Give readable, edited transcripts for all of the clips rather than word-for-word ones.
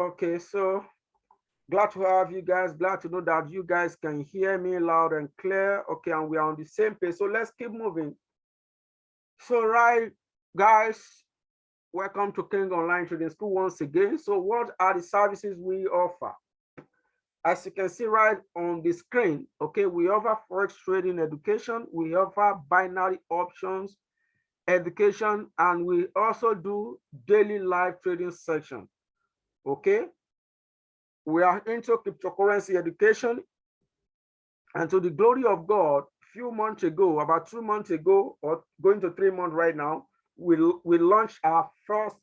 Okay, so glad to have you guys. Glad to know that you guys can hear me loud and clear. Okay, and we are on the same page. So let's keep moving. So, right, guys, welcome to King Online Trading School once again. So, what are the services we offer? As you can see right on the screen, okay, we offer Forex trading education, we offer binary options education, and we also do daily live trading section. Okay, we are into cryptocurrency education, and to the glory of God, few months ago, about 2 months ago, or going to 3 months right now, we launched our first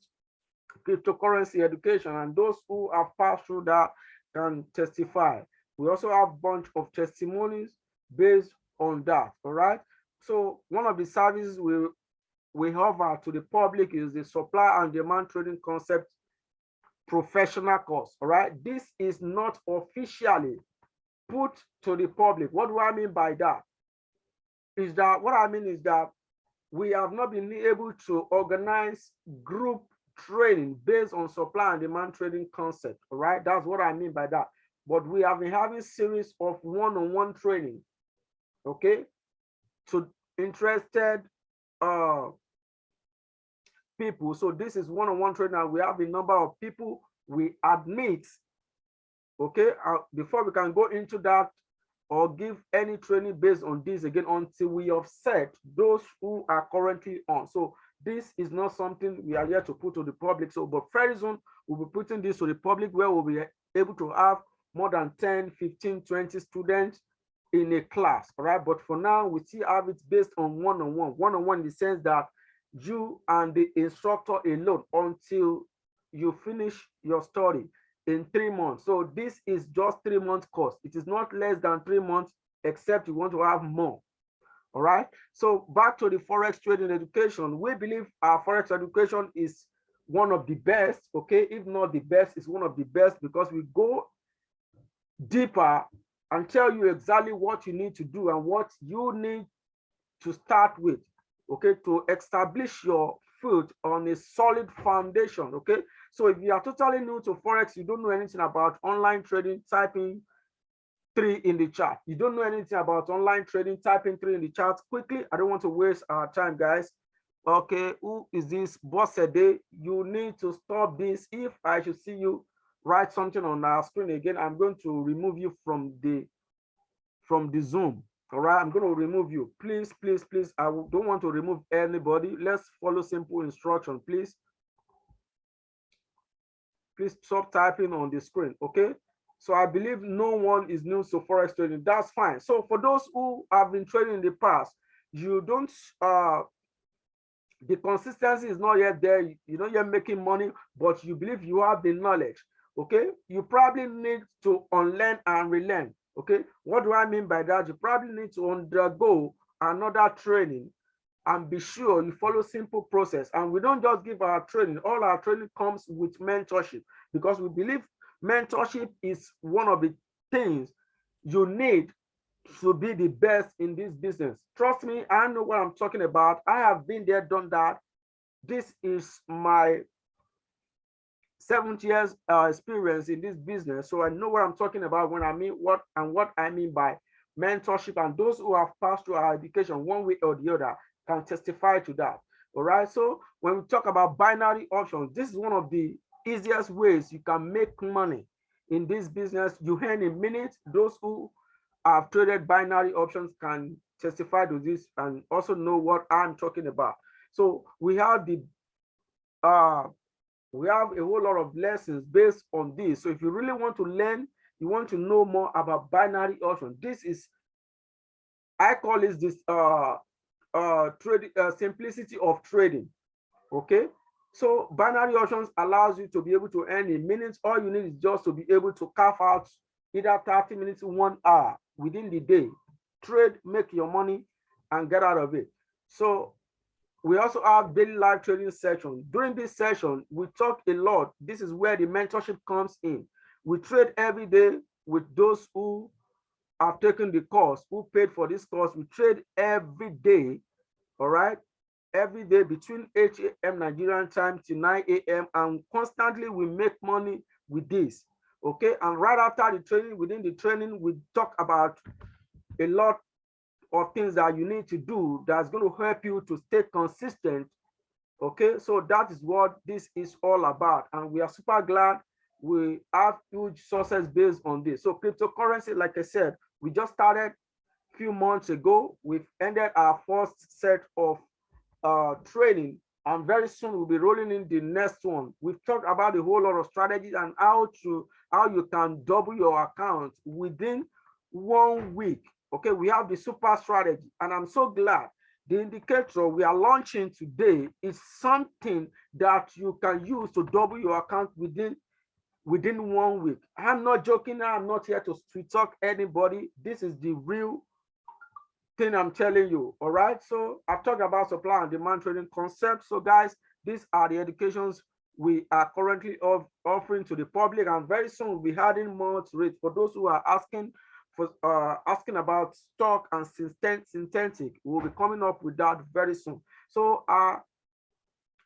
cryptocurrency education, and those who have passed through that can testify. We also have a bunch of testimonies based on that. All right. So one of the services we offer to the public is the supply and demand trading concept professional course. All right. This is not officially put to the public. What do I mean by that? Is that what I mean is that we have not been able to organize group training based on supply and demand trading concept. All right, that's what I mean by that. But we have been having series of one-on-one training, okay, to interested uh people. So this is one-on-one training, and we have a number of people we admit. Okay, before we can go into that or give any training based on this again until we offset those who are currently on. So this is not something we are here to put to the public. So, but very soon we'll be putting this to the public where we'll be able to have more than 10, 15, 20 students in a class. All right. But for now, we still have it based on one-on-one. One-on-one in the sense that you and the instructor alone until you finish your study in 3 months. So this is just 3 months course. It is not less than 3 months, except you want to have more. All right. So back to the Forex trading education. We believe our Forex education is one of the best, okay? If not the best, it's one of the best because we go deeper and tell you exactly what you need to do and what you need to start with, okay, to establish your foot on a solid foundation, okay? So if you are totally new to Forex, you don't know anything about online trading, type in 3 in the chat. You don't know anything about online trading, type in 3 in the chat quickly. I don't want to waste our time, guys. Okay, who is this? Boss Day? You need to stop this. If I should see you write something on our screen again, I'm going to remove you from the Zoom. All right, I'm going to remove you. Please, please, please. I don't want to remove anybody. Let's follow simple instruction, please. Please stop typing on the screen, okay? So I believe no one is new to Forex trading. That's fine. So for those who have been trading in the past, you don't, the consistency is not yet there. You're not yet making money, but you believe you have the knowledge, okay? You probably need to unlearn and relearn, okay? What do I mean by that? You probably need to undergo another training and be sure you follow simple process. And we don't just give our training. All our training comes with mentorship because we believe mentorship is one of the things you need to be the best in this business. Trust me, I know what I'm talking about. I have been there, done that. This is my 7 years experience in this business. So I know what I'm talking about when I mean what I mean by mentorship. And those who have passed through our education one way or the other can testify to that. All right. So when we talk about binary options, this is one of the easiest ways you can make money in this business. You earn a minute. Those who have traded binary options can testify to this and also know what I'm talking about. So we have the we have a whole lot of lessons based on this. So if you really want to learn, you want to know more about binary options, this is, I call it this trading simplicity of trading. Okay, so binary options allows you to be able to earn in minutes. All you need is just to be able to carve out either 30 minutes, 1 hour within the day, trade, make your money and get out of it. So we also have daily live trading session. During this session, we talk a lot. This is where the mentorship comes in. We trade every day with those who have taken the course, who paid for this course. We trade every day, all right? Every day between 8 a.m. Nigerian time to 9 a.m. And constantly we make money with this. Okay, and right after the training, within the training, we talk about a lot of things that you need to do that's going to help you to stay consistent. Okay, so that is what this is all about, and we are super glad we have huge success based on this. So cryptocurrency, like I said, we just started a few months ago. We've ended our first set of training, and very soon we'll be rolling in the next one. We've talked about a whole lot of strategies and how you can double your account within 1 week. Okay, we have the super strategy, and I'm so glad the indicator we are launching today is something that you can use to double your account within 1 week. I'm not joking. I'm not here to sweet talk anybody. This is the real thing I'm telling you. All right. So I've talked about supply and demand trading concepts. So guys, these are the educations we are currently offering to the public, and very soon we'll be adding more to it. For those who are asking about stock and synthetic, we'll be coming up with that very soon. So our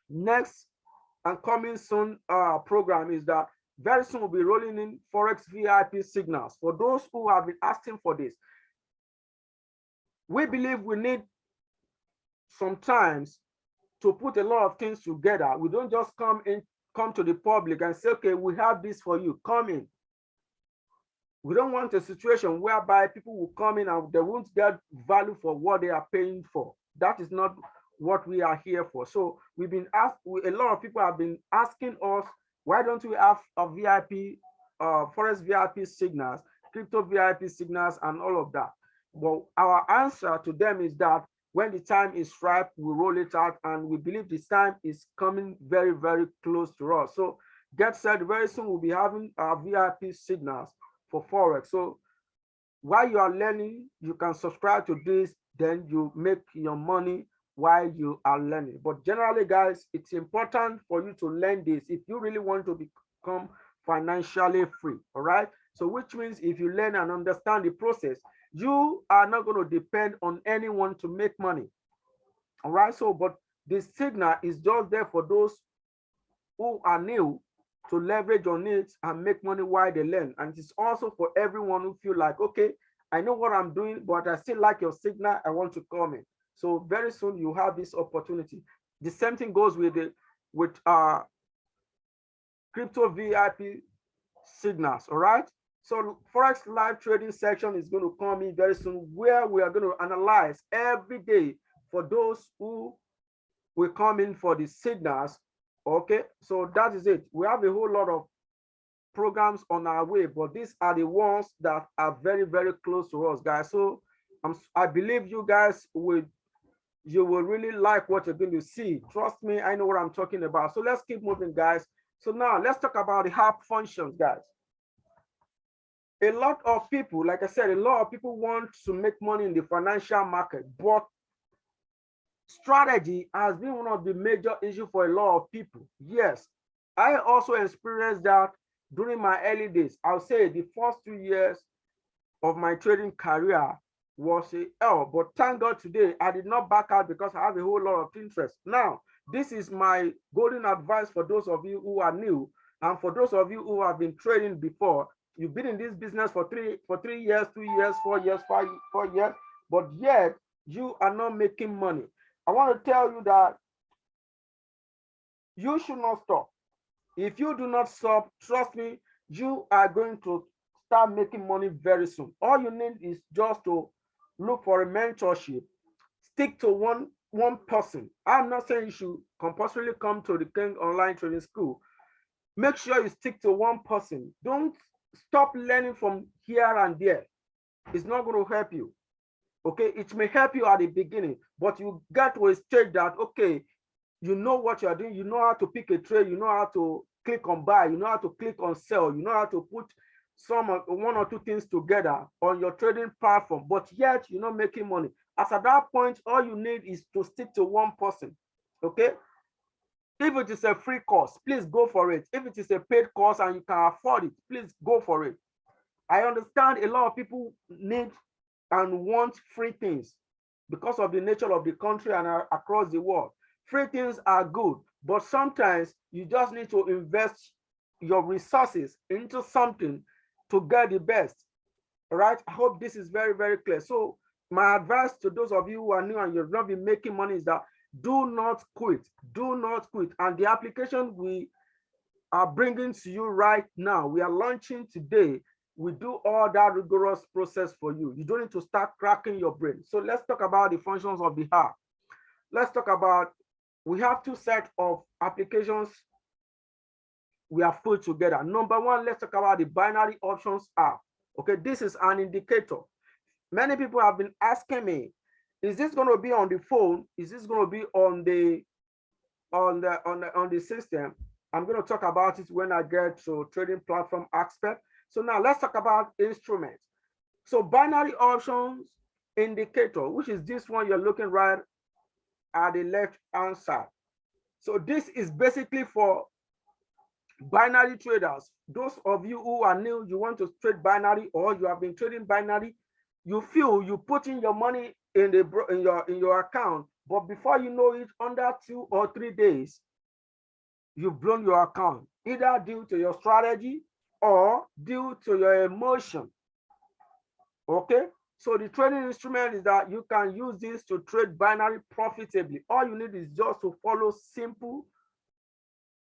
next and coming soon program is that very soon we'll be rolling in Forex VIP signals. For those who have been asking for this, we believe we need sometimes to put a lot of things together. We don't just come to the public and say, okay, we have this for you, come in. We don't want a situation whereby people will come in and they won't get value for what they are paying for. That is not what we are here for. So we've been asked, a lot of people have been asking us, why don't we have a VIP, Forex VIP signals, crypto VIP signals, and all of that? Well, our answer to them is that when the time is ripe, we roll it out, and we believe this time is coming very, very close to us. So get set, very soon we'll be having our VIP signals for Forex. So while you are learning, you can subscribe to this, then you make your money while you are learning. But generally, guys, it's important for you to learn this if you really want to become financially free. All right. So which means if you learn and understand the process, you are not going to depend on anyone to make money. All right. So, but the signal is just there for those who are new to leverage on it and make money while they learn. And it's also for everyone who feel like, okay, I know what I'm doing, but I still like your signal. I want to come in. So very soon you have this opportunity. The same thing goes with crypto VIP signals. All right. So Forex live trading section is going to come in very soon, where we are going to analyze every day for those who will come in for the signals. Okay, so that is it. We have a whole lot of programs on our way, but these are the ones that are very, very close to us, guys. So I believe you guys will really like what you're going to see. Trust me, I know what I'm talking about. So let's keep moving, guys. So now let's talk about the app functions, guys. A lot of people, like I said, a lot of people want to make money in the financial market, but strategy has been one of the major issues for a lot of people. Yes, I also experienced that during my early days. I'll say the first 2 years of my trading career was a hell, but thank God today I did not back out because I have a whole lot of interest. Now, this is my golden advice for those of you who are new, and for those of you who have been trading before. You've been in this business for 3 years, 2 years, 4 years, 4 years, but yet you are not making money. I want to tell you that you should not stop. If you do not stop, trust me, you are going to start making money very soon. All you need is just to look for a mentorship. Stick to one person. I'm not saying you should compulsorily come to the King Online Trading School. Make sure you stick to one person. Don't stop learning from here and there. It's not going to help you. Okay, it may help you at the beginning, but you get to a stage that, okay, you know what you're doing, you know how to pick a trade, you know how to click on buy, you know how to click on sell, you know how to put one or two things together on your trading platform, but yet you're not making money. As at that point, all you need is to stick to one person. Okay, if it is a free course, please go for it. If it is a paid course and you can afford it, please go for it. I understand a lot of people need and want free things because of the nature of the country and across the world. Free things are good, but sometimes you just need to invest your resources into something to get the best. All right. I hope this is very, very clear. So my advice to those of you who are new and you've not been making money is that do not quit. Do not quit. And the application we are bringing to you right now, we are launching today. We do all that rigorous process for you. You don't need to start cracking your brain. So let's talk about the functions of the app. Let's talk about, we have two sets of applications we have put together. Number one, let's talk about the binary options app. Okay, this is an indicator. Many people have been asking me, is this going to be on the phone? Is this going to be on the system? I'm going to talk about it when I get to trading platform aspect. So now let's talk about instruments. So binary options indicator, which is this one you're looking right at the left hand side. So this is basically for binary traders. Those of you who are new, you want to trade binary, or you have been trading binary, you feel you put in your money in your account, but before you know it, under 2 or 3 days, you've blown your account, either due to your strategy or due to your emotion. Okay, so the trading instrument is that you can use this to trade binary profitably. All you need is just to follow simple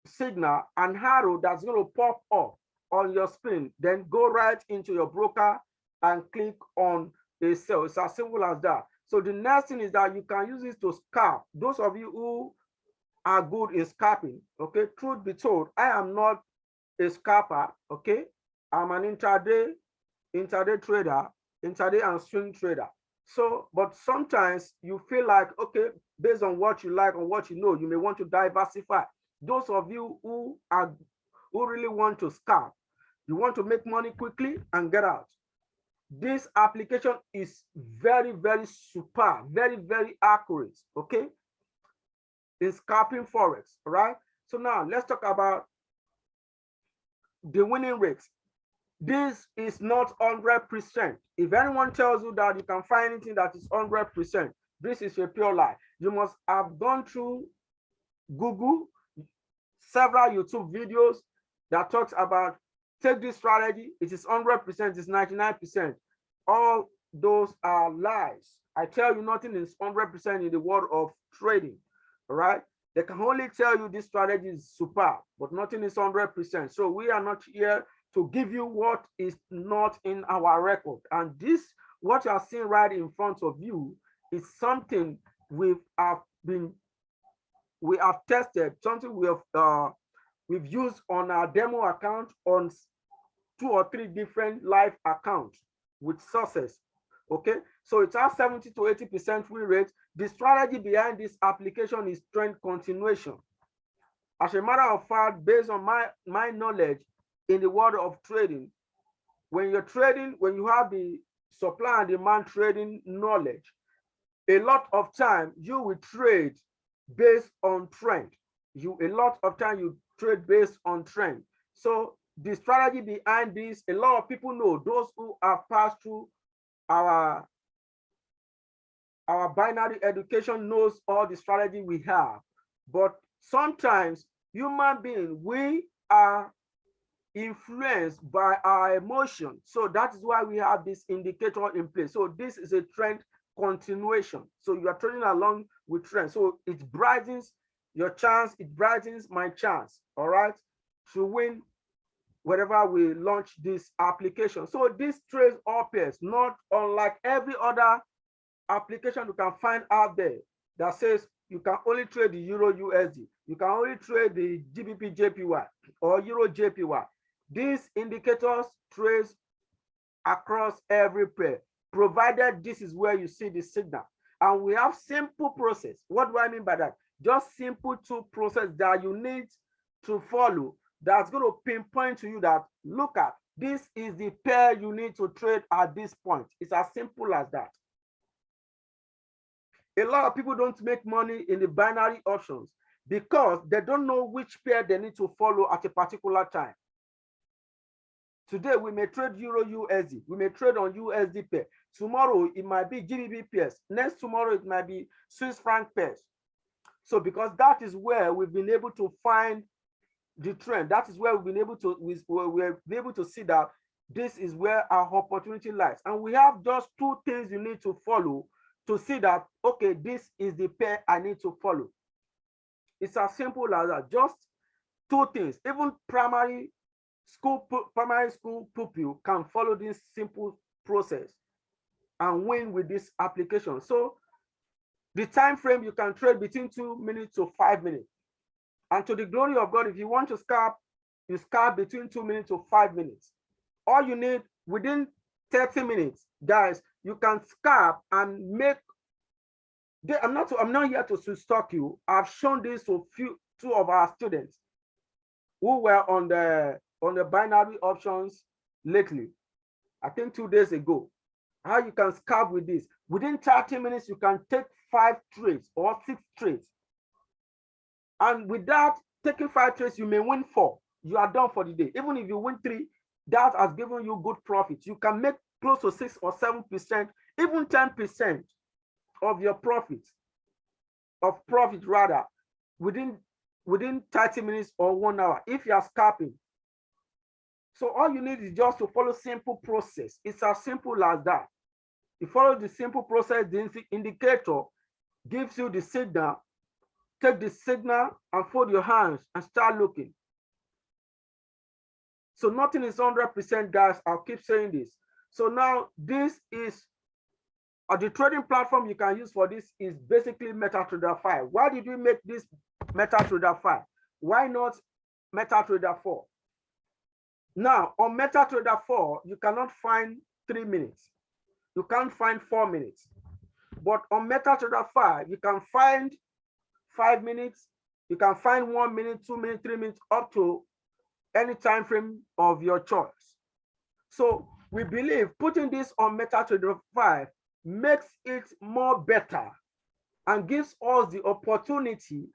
signal and arrow that's going to pop up on your screen, then go right into your broker and click on a sell. It's as simple as that. So the next thing is that you can use this to scalp. Those of you who are good in scalping, okay, truth be told, I am not a scalper. Okay, I'm an intraday trader, intraday and swing trader. So, but sometimes you feel like, okay, based on what you like and what you know, you may want to diversify. Those of you who really want to scalp, you want to make money quickly and get out, this application is very, very super, very, very accurate. Okay, in scalping forex. All right, so now let's talk about the winning rate. This is not 100%. If anyone tells you that you can find anything that is 100%, this is a pure lie. You must have gone through Google, several YouTube videos that talks about take this strategy, it is 100%, it's 99%. All those are lies. I tell you, nothing is 100% in the world of trading. All right, they can only tell you this strategy is superb, but nothing is 100%. So we are not here to give you what is not in our record. And this, what you are seeing right in front of you, is something we have tested, something we've used on our demo account, on 2 or 3 different live accounts with success. Okay, so it has 70 to 80% win rate. The strategy behind this application is trend continuation. As a matter of fact, based on my knowledge in the world of trading, when you're trading, when you have the supply and demand trading knowledge, a lot of time you will trade based on trend. A lot of time you trade based on trend. So the strategy behind this, a lot of people know, those who have passed through our binary education knows all the strategy we have. But sometimes human beings, we are influenced by our emotion. So that is why we have this indicator in place. So this is a trend continuation. So you are trading along with trend. So it brightens your chance, it brightens my chance, all right, to win whenever we launch this application. So this trades all pairs, not unlike every other application you can find out there that says you can only trade the Euro USD, you can only trade the GBP JPY or Euro JPY. These indicators trades across every pair, provided this is where you see the signal. And we have simple process. What do I mean by that? Just simple two process that you need to follow that's going to pinpoint to you that, look at, this is the pair you need to trade at this point. It's as simple as that. A lot of people don't make money in the binary options because they don't know which pair they need to follow at a particular time. Today, we may trade Euro USD. We may trade on USD pair. Tomorrow, it might be GBP pairs. Next tomorrow, it might be Swiss franc pairs. So because that is where we've been able to find the trend. That is where we've been able to we're able to see that this is where our opportunity lies. And we have just two things you need to follow to see that, okay, this is the pair I need to follow. It's as simple as that. Just two things. Even primary school pupil can follow this simple process and win with this application. So the time frame, you can trade between 2 minutes to 5 minutes. And to the glory of God, if you want to scalp, you scalp between 2 minutes to 5 minutes. All you need within 30 minutes, guys, you can scalp and make. I'm not here to stalk you. I've shown this to two of our students who were on the binary options lately. I think 2 days ago. How you can scalp with this. Within 30 minutes, you can take 5 trades or 6 trades. And with that, taking 5 trades, you may win 4. You are done for the day. Even if you win 3, that has given you good profit. You can make close to 6 or 7%, even 10% of your profit, rather, within 30 minutes or 1 hour, if you are scalping. So all you need is just to follow simple process. It's as simple as that. You follow the simple process, the indicator gives you the signal. Take the signal and fold your hands and start looking. So nothing is 100%, guys. I'll keep saying this. So now this is the trading platform you can use for this is basically MetaTrader 5. Why did we make this MetaTrader 5? Why not MetaTrader 4? Now, on MetaTrader 4, you cannot find 3 minutes. You can't find 4 minutes. But on MetaTrader 5, you can find 5 minutes. You can find 1 minute, 2 minutes, 3 minutes, up to any time frame of your choice. So we believe putting this on MetaTrader 5 makes it more better and gives us the opportunity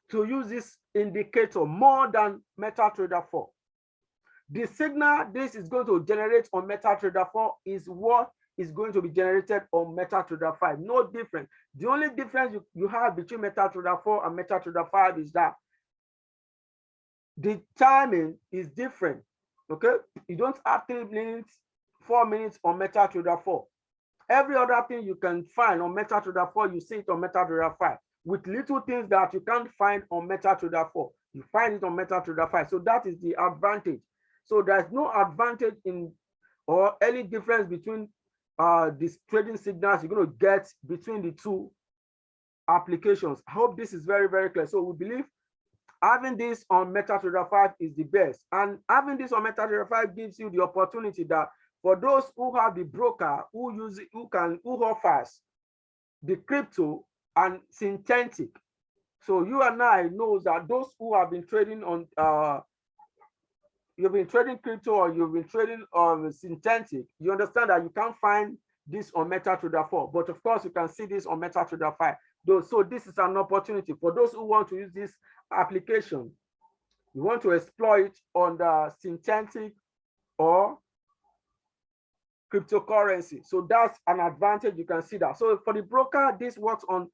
to use this indicator more than MetaTrader 4. The signal this is going to generate on MetaTrader 4 is what is going to be generated on MetaTrader 5. No difference. The only difference you have between MetaTrader 4 and MetaTrader 5 is that the timing is different. Okay, you don't have 3 minutes, 4 minutes on MetaTrader 4. Every other thing you can find on MetaTrader 4, you see it on MetaTrader 5. With little things that you can't find on MetaTrader 4, you find it on MetaTrader 5. So that is the advantage. So there's no advantage in or any difference between these trading signals you're going to get between the two applications. I hope this is very, very clear. So we believe having this on MetaTrader 5 is the best. And having this on MetaTrader 5 gives you the opportunity that for those who have the broker who offers the crypto and synthetic. So you and I know that those who have been trading on you've been trading crypto or you've been trading on synthetic, you understand that you can't find this on MetaTrader 4, but of course you can see this on MetaTrader 5. So this is an opportunity for those who want to use this application. You want to exploit on the synthetic or cryptocurrency. So that's an advantage. You can see that. So for the broker, this works on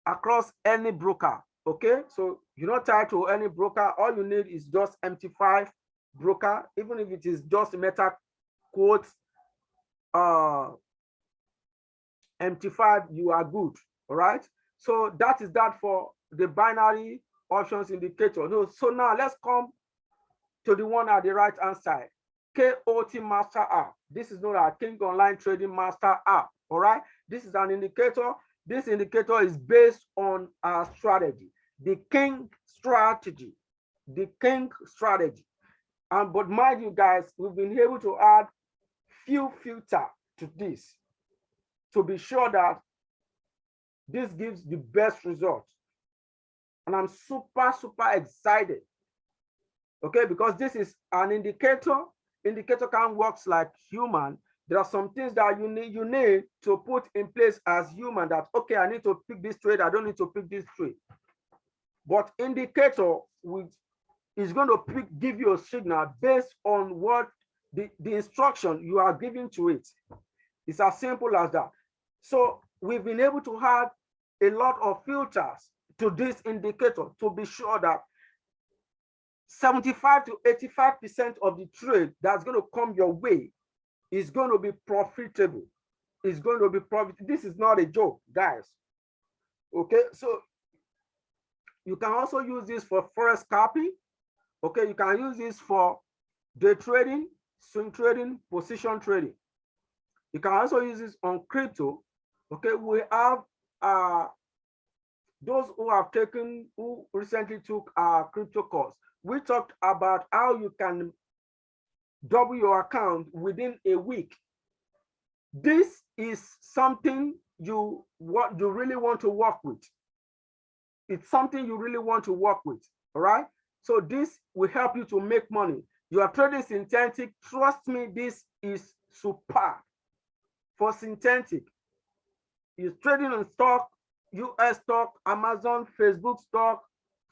across any broker. Okay, so you're not tied to any broker. All you need is just MT5 broker, even if it is just meta quote MT5, you are good. All right, so that is that for the binary options indicator. So now let's come to the one at the right hand side, KOT Master App. This is known as King Online Trading Master App. All right, this is an indicator. This indicator is based on our strategy, the King strategy, but mind you guys, we've been able to add few filter to this to be sure that this gives the best results. And I'm super, super excited. Okay, because this is an indicator. Indicator can work like human. There are some things that you need to put in place as human that, okay, I need to pick this trade. I don't need to pick this trade. But indicator is going to give you a signal based on what the instruction you are giving to it. It's as simple as that. So we've been able to add a lot of filters to this indicator to be sure that 75 to 85% of the trade that's going to come your way is going to be profitable. It's going to be profitable. This is not a joke, guys. Okay, so you can also use this for forex scalping. Okay, you can use this for day trading, swing trading, position trading. You can also use this on crypto. Okay, we have those who recently took our crypto course. We talked about how you can double your account within a week. This is something you really want to work with. It's something you really want to work with. All right. So this will help you to make money. You are trading synthetic. Trust me, this is super for synthetic. You're trading on stock, US stock, Amazon, Facebook stock,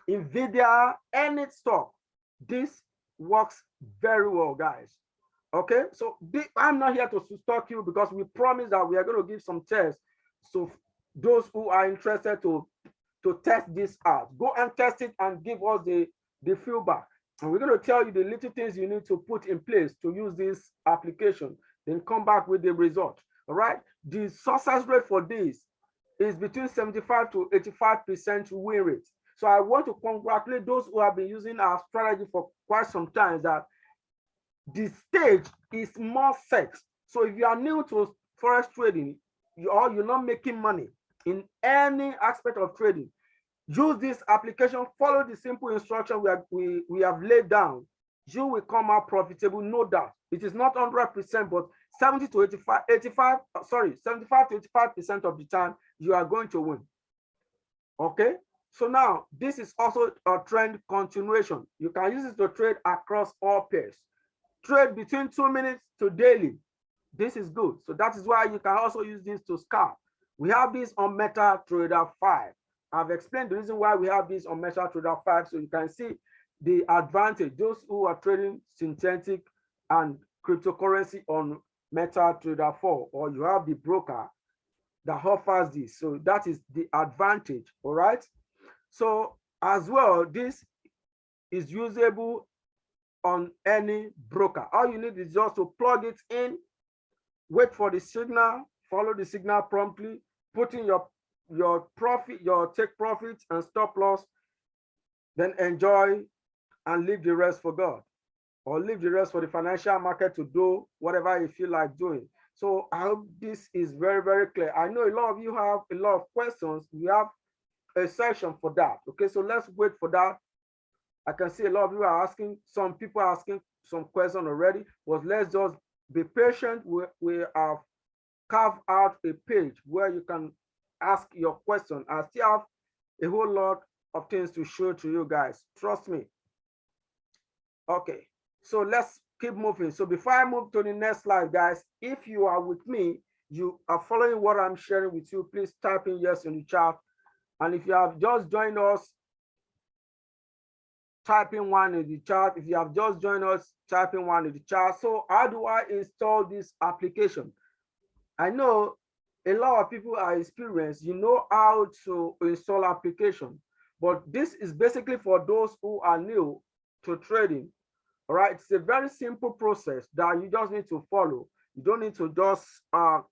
Nvidia, any stock. This works very well, guys. Okay, so I'm not here to stalk you because we promise that we are going to give some tests. So those who are interested to test this out, go and test it and give us the feedback. And we're going to tell you the little things you need to put in place to use this application, then come back with the result. All right, the success rate for this is between 75 to 85% win rate. So I want to congratulate those who have been using our strategy for quite some time, that the stage is more set. So if you are new to forex trading, you're not making money in any aspect of trading, use this application, follow the simple instruction we have laid down. You will come out profitable, no doubt. It is not 100%, but 75 to 85% of the time you are going to win. Okay, so now this is also a trend continuation. You can use it to trade across all pairs. Trade between 2 minutes to daily. This is good. So that is why you can also use this to scalp. We have this on MetaTrader 5. I've explained the reason why we have this on MetaTrader 5, so you can see the advantage. Those who are trading synthetic and cryptocurrency on MetaTrader 4, or you have the broker that offers this. So that is the advantage. All right. So as well, this is usable on any broker. All you need is just to plug it in, wait for the signal, follow the signal promptly, put in your profit, your take profit and stop loss, then enjoy and leave the rest for God, or leave the rest for the financial market to do whatever you feel like doing. So I hope this is very, very clear. I know a lot of you have a lot of questions. We have a session for that. Okay, so let's wait for that. I can see a lot of you are asking, some people are asking some questions already, but let's just be patient. We have carved out a page where you can ask your question. I still have a whole lot of things to show to you guys. Trust me. Okay, so let's keep moving. So before I move to the next slide, guys, if you are with me, you are following what I'm sharing with you, please type in yes in the chat. And if you have just joined us, type in 1 in the chat. If you have just joined us, type in 1 in the chat. So how do I install this application? I know a lot of people are experienced, you know how to install application, but this is basically for those who are new to trading. All right, it's a very simple process that you just need to follow. You don't need to just start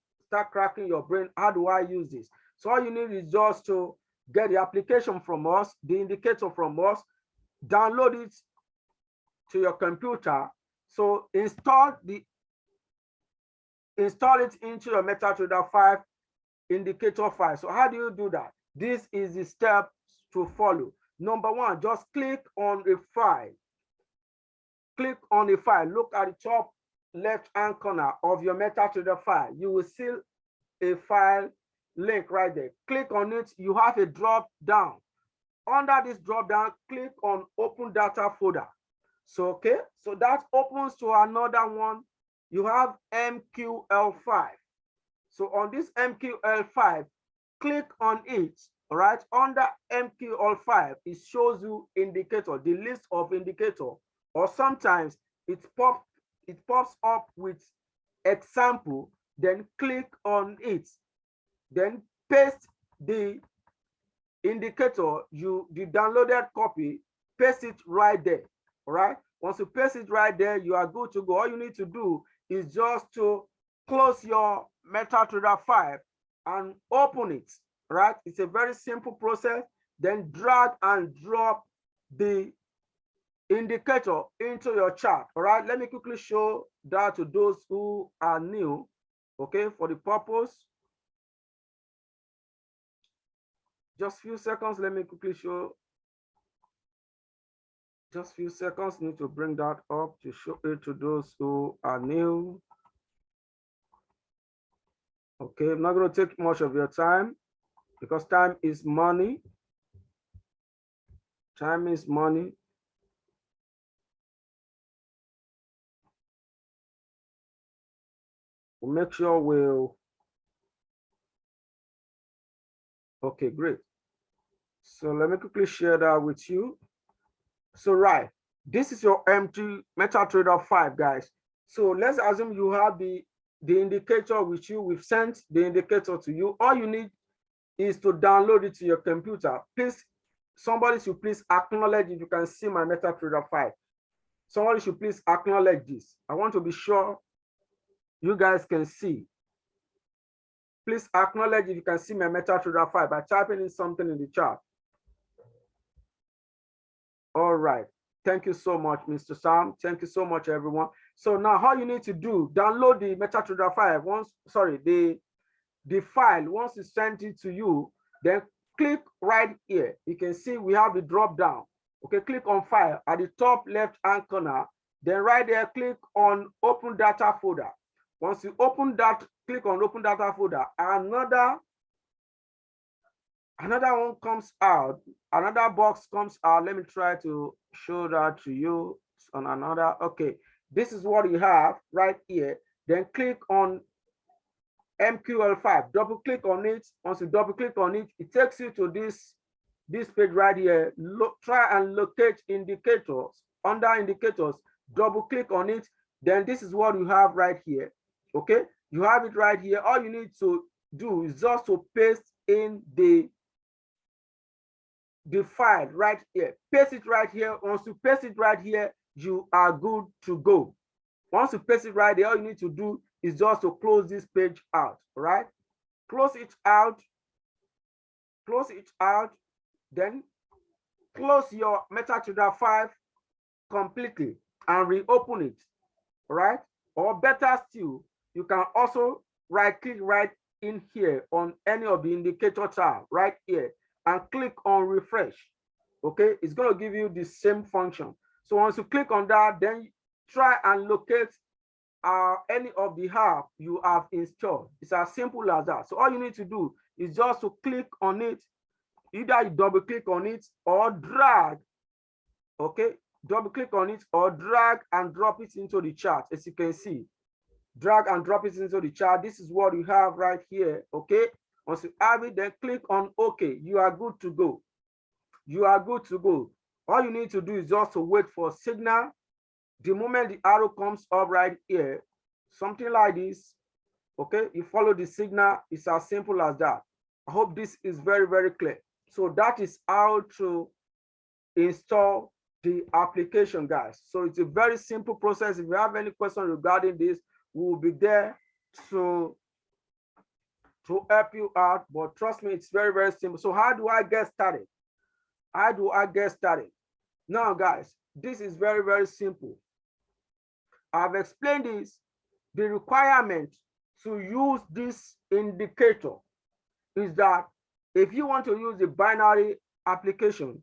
cracking your brain. How do I use this? So all you need is just to get the application from us, the indicator from us, download it to your computer. So install it into your MetaTrader 5 indicator file. So how do you do that? This is the steps to follow. Number 1, just click on a file. Click on a file. Look at the top left-hand corner of your MetaTrader file. You will see a file link right there. Click on it. You have a drop down. Under this drop down, click on Open Data Folder. So, okay, so that opens to another one. You have MQL5. So on this MQL5, click on it. All right, under MQL5, it shows you indicator, the list of indicator, or sometimes it pops up with example. Then click on it. Then paste the indicator, the downloaded copy, paste it right there. All right. Once you paste it right there, you are good to go. All you need to do is just to close your MetaTrader 5 and open it. Right. It's a very simple process. Then drag and drop the indicator into your chart. All right. Let me quickly show that to those who are new. Okay. For the purpose. Just few seconds. Let me quickly show. Just few seconds. Need to bring that up to show it to those who are new. Okay, I'm not going to take much of your time because time is money. Time is money. We'll make sure we'll. Okay, great. So let me quickly share that with you. So right, this is your empty MetaTrader 5, guys. So let's assume you have the indicator with you. We've sent the indicator to you. All you need is to download it to your computer. Please, somebody should please acknowledge if you can see my MetaTrader 5. Somebody should please acknowledge this. I want to be sure you guys can see. Please acknowledge if you can see my MetaTrader 5 by typing in something in the chat. All right. Thank you so much, Mr. Sam. Thank you so much, everyone. So now how you need to do, download the MetaTrader 5 once, sorry, the file. Once it's sent it to you, then click right here. You can see we have the drop down. Okay, click on file at the top left hand corner. Then right there, click on open data folder. Once you open that, click on open data folder, another one comes out, another box comes out. Let me try to show that to you on another. Okay, this is what you have right here. Then click on MQL5, double click on it. Once you double click on it, it takes you to this page right here. Try and locate indicators. Under indicators, double click on it. Then this is what you have right here. Okay, you have it right here. All you need to do is just to paste in the file right here. Paste it right here. Once you paste it right here, you are good to go. Once you paste it right there, all you need to do is just to close this page out. Right? Close it out. Close it out. Then close your MetaTrader 5 completely and reopen it. Right? Or better still, you can also right click right in here on any of the indicator tab right here and click on refresh. Okay, it's going to give you the same function. So once you click on that, then try and locate any of the app you have installed. It's as simple as that. So all you need to do is just to click on it. Either you double click on it or drag. Okay, double click on it or drag and drop it into the chart. As you can see, drag and drop it into the chart. This is what you have right here. Okay, once you have it, then click on OK. You are good to go. You are good to go. All you need to do is just to wait for signal. The moment the arrow comes up right here, something like this, okay, you follow the signal. It's as simple as that. I hope this is very, very clear. So that is how to install the application, guys. So it's a very simple process. If you have any question regarding this, we will be there to help you out. But trust me, it's very, very simple. So how do I get started? How do I get started? Now, guys, this is very, very simple. I've explained this. The requirement to use this indicator is that if you want to use the binary application,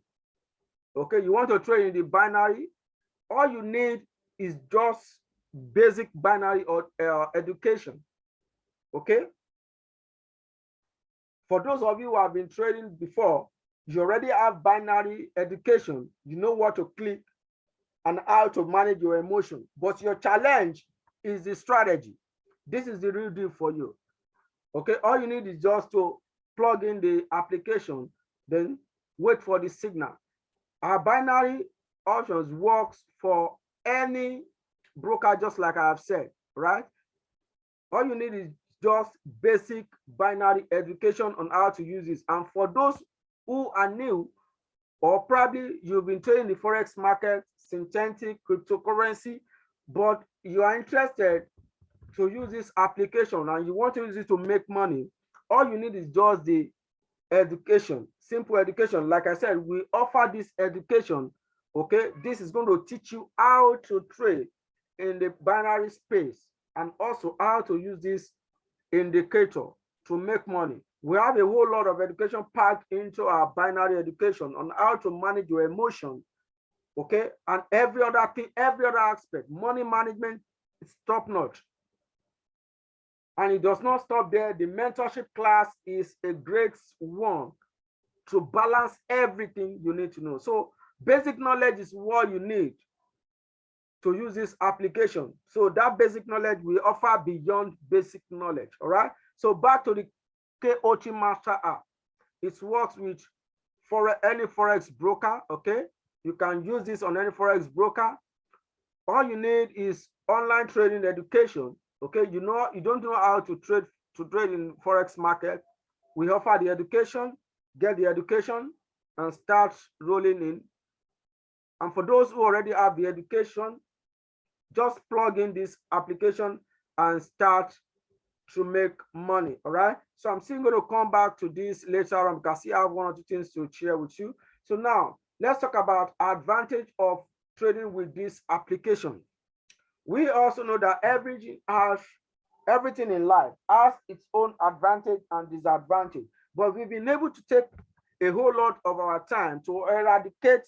okay, you want to trade in the binary, all you need is just basic binary or education. Okay. For those of you who have been trading before, you already have binary education. You know what to click and how to manage your emotion. But your challenge is the strategy. This is the real deal for you. Okay, all you need is just to plug in the application, then wait for the signal. Our binary options works for any broker, just like I have said, right? All you need is just basic binary education on how to use this. And for those who are new, or probably you've been trading the Forex market synthetic cryptocurrency, but you are interested to use this application and you want to use it to make money, all you need is just the education, simple education. Like I said, we offer this education. Okay, this is going to teach you how to trade in the binary space and also how to use this indicator to make money. We have a whole lot of education packed into our binary education on how to manage your emotion, okay, and every other thing, every other aspect. Money management is top notch. And it does not stop there. The mentorship class is a great one to balance everything you need to know. So basic knowledge is what you need to use this application. So that basic knowledge we offer beyond basic knowledge. All right. So back to the KOT Master App. It works with for any Forex broker. Okay. You can use this on any Forex broker. All you need is online trading education. Okay, you don't know how to trade in Forex market. We offer the education, get the education, and start rolling in. And for those who already have the education, just plug in this application and start to make money. All right. So I'm still going to come back to this later on because I have one or two things to share with you. So now let's talk about advantage of trading with this application. We also know that everything in life has its own advantage and disadvantage, but we've been able to take a whole lot of our time to eradicate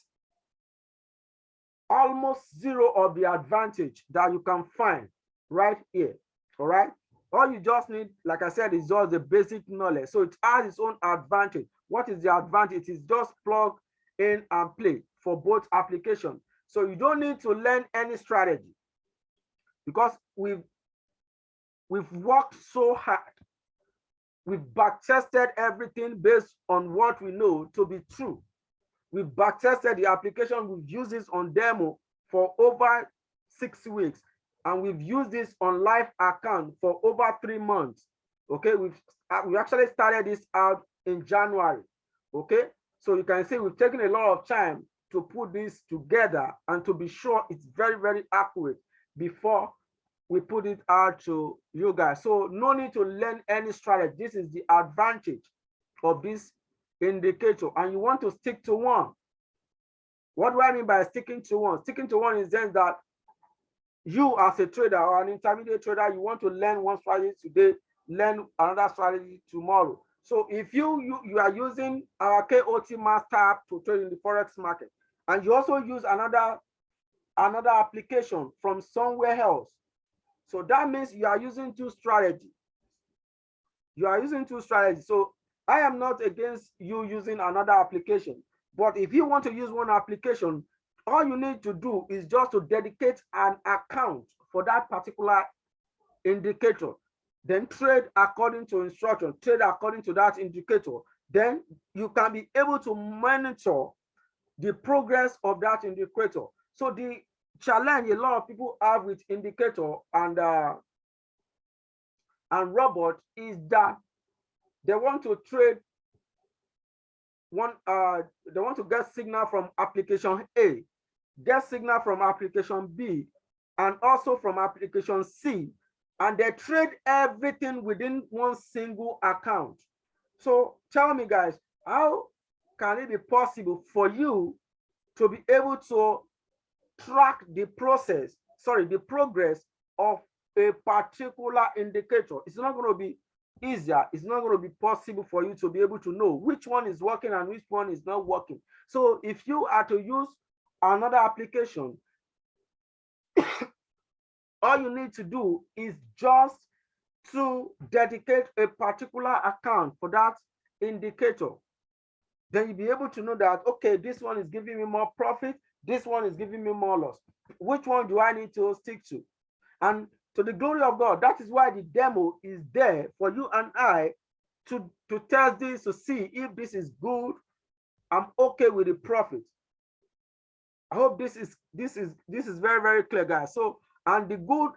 almost zero of the advantage that you can find right here. All right. All you just need, like I said, is just the basic knowledge. So it has its own advantage. What is the advantage? It's just plug in and play for both applications. So you don't need to learn any strategy because we've worked so hard. We've back-tested everything based on what we know to be true. We've back-tested the application. We've used this on demo for over 6 weeks. And we've used this on live account for over 3 months. Okay, we actually started this out in January. Okay, so you can see we've taken a lot of time to put this together and to be sure it's very, very accurate before we put it out to you guys. So no need to learn any strategy. This is the advantage of this indicator, and you want to stick to one. What do I mean by sticking to one? Sticking to one is then that you as a trader or an intermediate trader, you want to learn one strategy today, learn another strategy tomorrow. So if you are using our KOT Master App to trade in the Forex market, and you also use another application from somewhere else, so that means you are using two strategies. You are using two strategies. So I am not against you using another application, but if you want to use one application, all you need to do is just to dedicate an account for that particular indicator, then trade according to instruction, trade according to that indicator. Then you can be able to monitor the progress of that indicator. So the challenge a lot of people have with indicator and robot is that they want to trade they want to get signal from application A, get signal from application B, and also from application C, and they trade everything within one single account. So tell me guys, how can it be possible for you to be able to track the progress of a particular indicator? It's not going to be easier. It's not going to be possible for you to be able to know which one is working and which one is not working. So if you are to use another application, all you need to do is just to dedicate a particular account for that indicator. Then you'll be able to know that, okay, this one is giving me more profit, this one is giving me more loss. Which one do I need to stick to? And to the glory of God, that is why the demo is there for you and I to test this, to see if this is good. I'm okay with the profit. I hope this is very, very clear, guys. So, and the good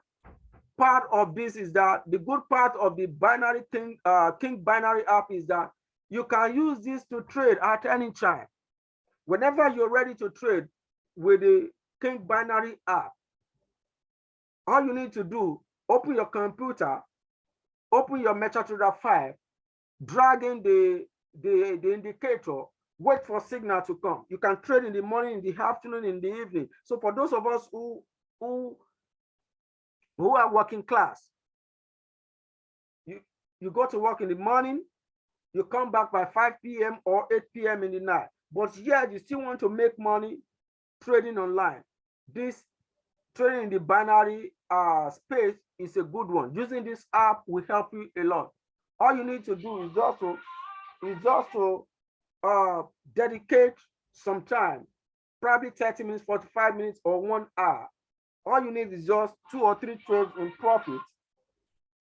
part of this is that the good part of the binary thing, King Binary app, is that you can use this to trade at any time. Whenever you're ready to trade with the King Binary app. All you need to do, open your computer, open your MetaTrader 5, drag in the indicator, wait for signal to come. You can trade in the morning, in the afternoon, in the evening. So for those of us who are working class, you go to work in the morning, you come back by 5 p.m. or 8 p.m. in the night, but yet you still want to make money trading online. This trading in the binary space is a good one. Using this app will help you a lot. All you need to do is just to dedicate some time, probably 30 minutes, 45 minutes, or 1 hour. All you need is just 2 or 3 trades in profit.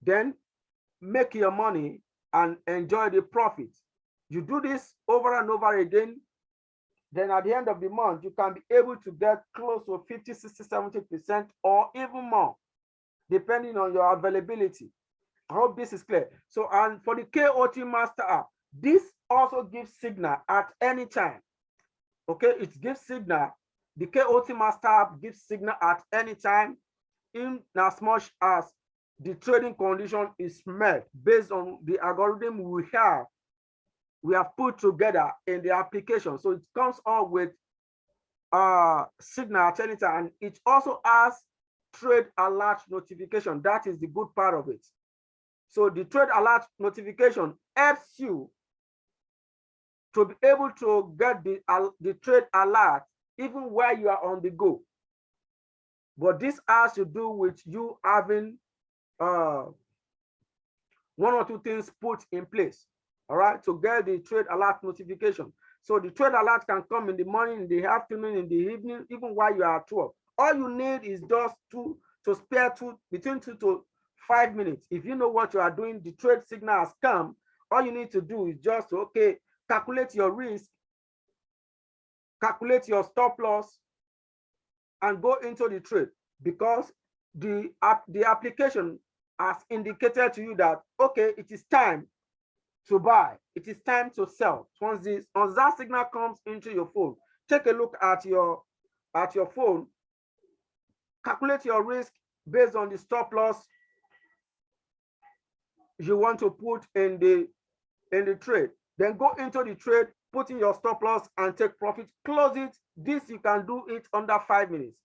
Then make your money and enjoy the profits. You do this over and over again, then at the end of the month, you can be able to get close to 50, 60, 70%, or even more, depending on your availability. I hope this is clear. So, and for the KOT Master App, this also gives signal at any time. Okay, it gives signal. The KOT Master App gives signal at any time, in as much as the trading condition is met based on the algorithm we have put together in the application. So it comes up with signal at any time, and it also has trade alert notification. That is the good part of it. So the trade alert notification helps you to be able to get the trade alert even while you are on the go. But this has to do with you having 1 or 2 things put in place, all right, to get the trade alert notification. So the trade alert can come in the morning, in the afternoon, in the evening, even while you are at work. All you need is just to spare between 2 to 5 minutes. If you know what you are doing, the trade signal has come. All you need to do is just to, okay, calculate your risk, calculate your stop loss, and go into the trade, because the application has indicated to you that, okay, it is time to buy, it is time to sell. Once that signal comes into your phone, take a look at your phone, calculate your risk based on the stop loss you want to put in the trade. Then go into the trade, put in your stop loss and take profit, close it. This you can do it under 5 minutes.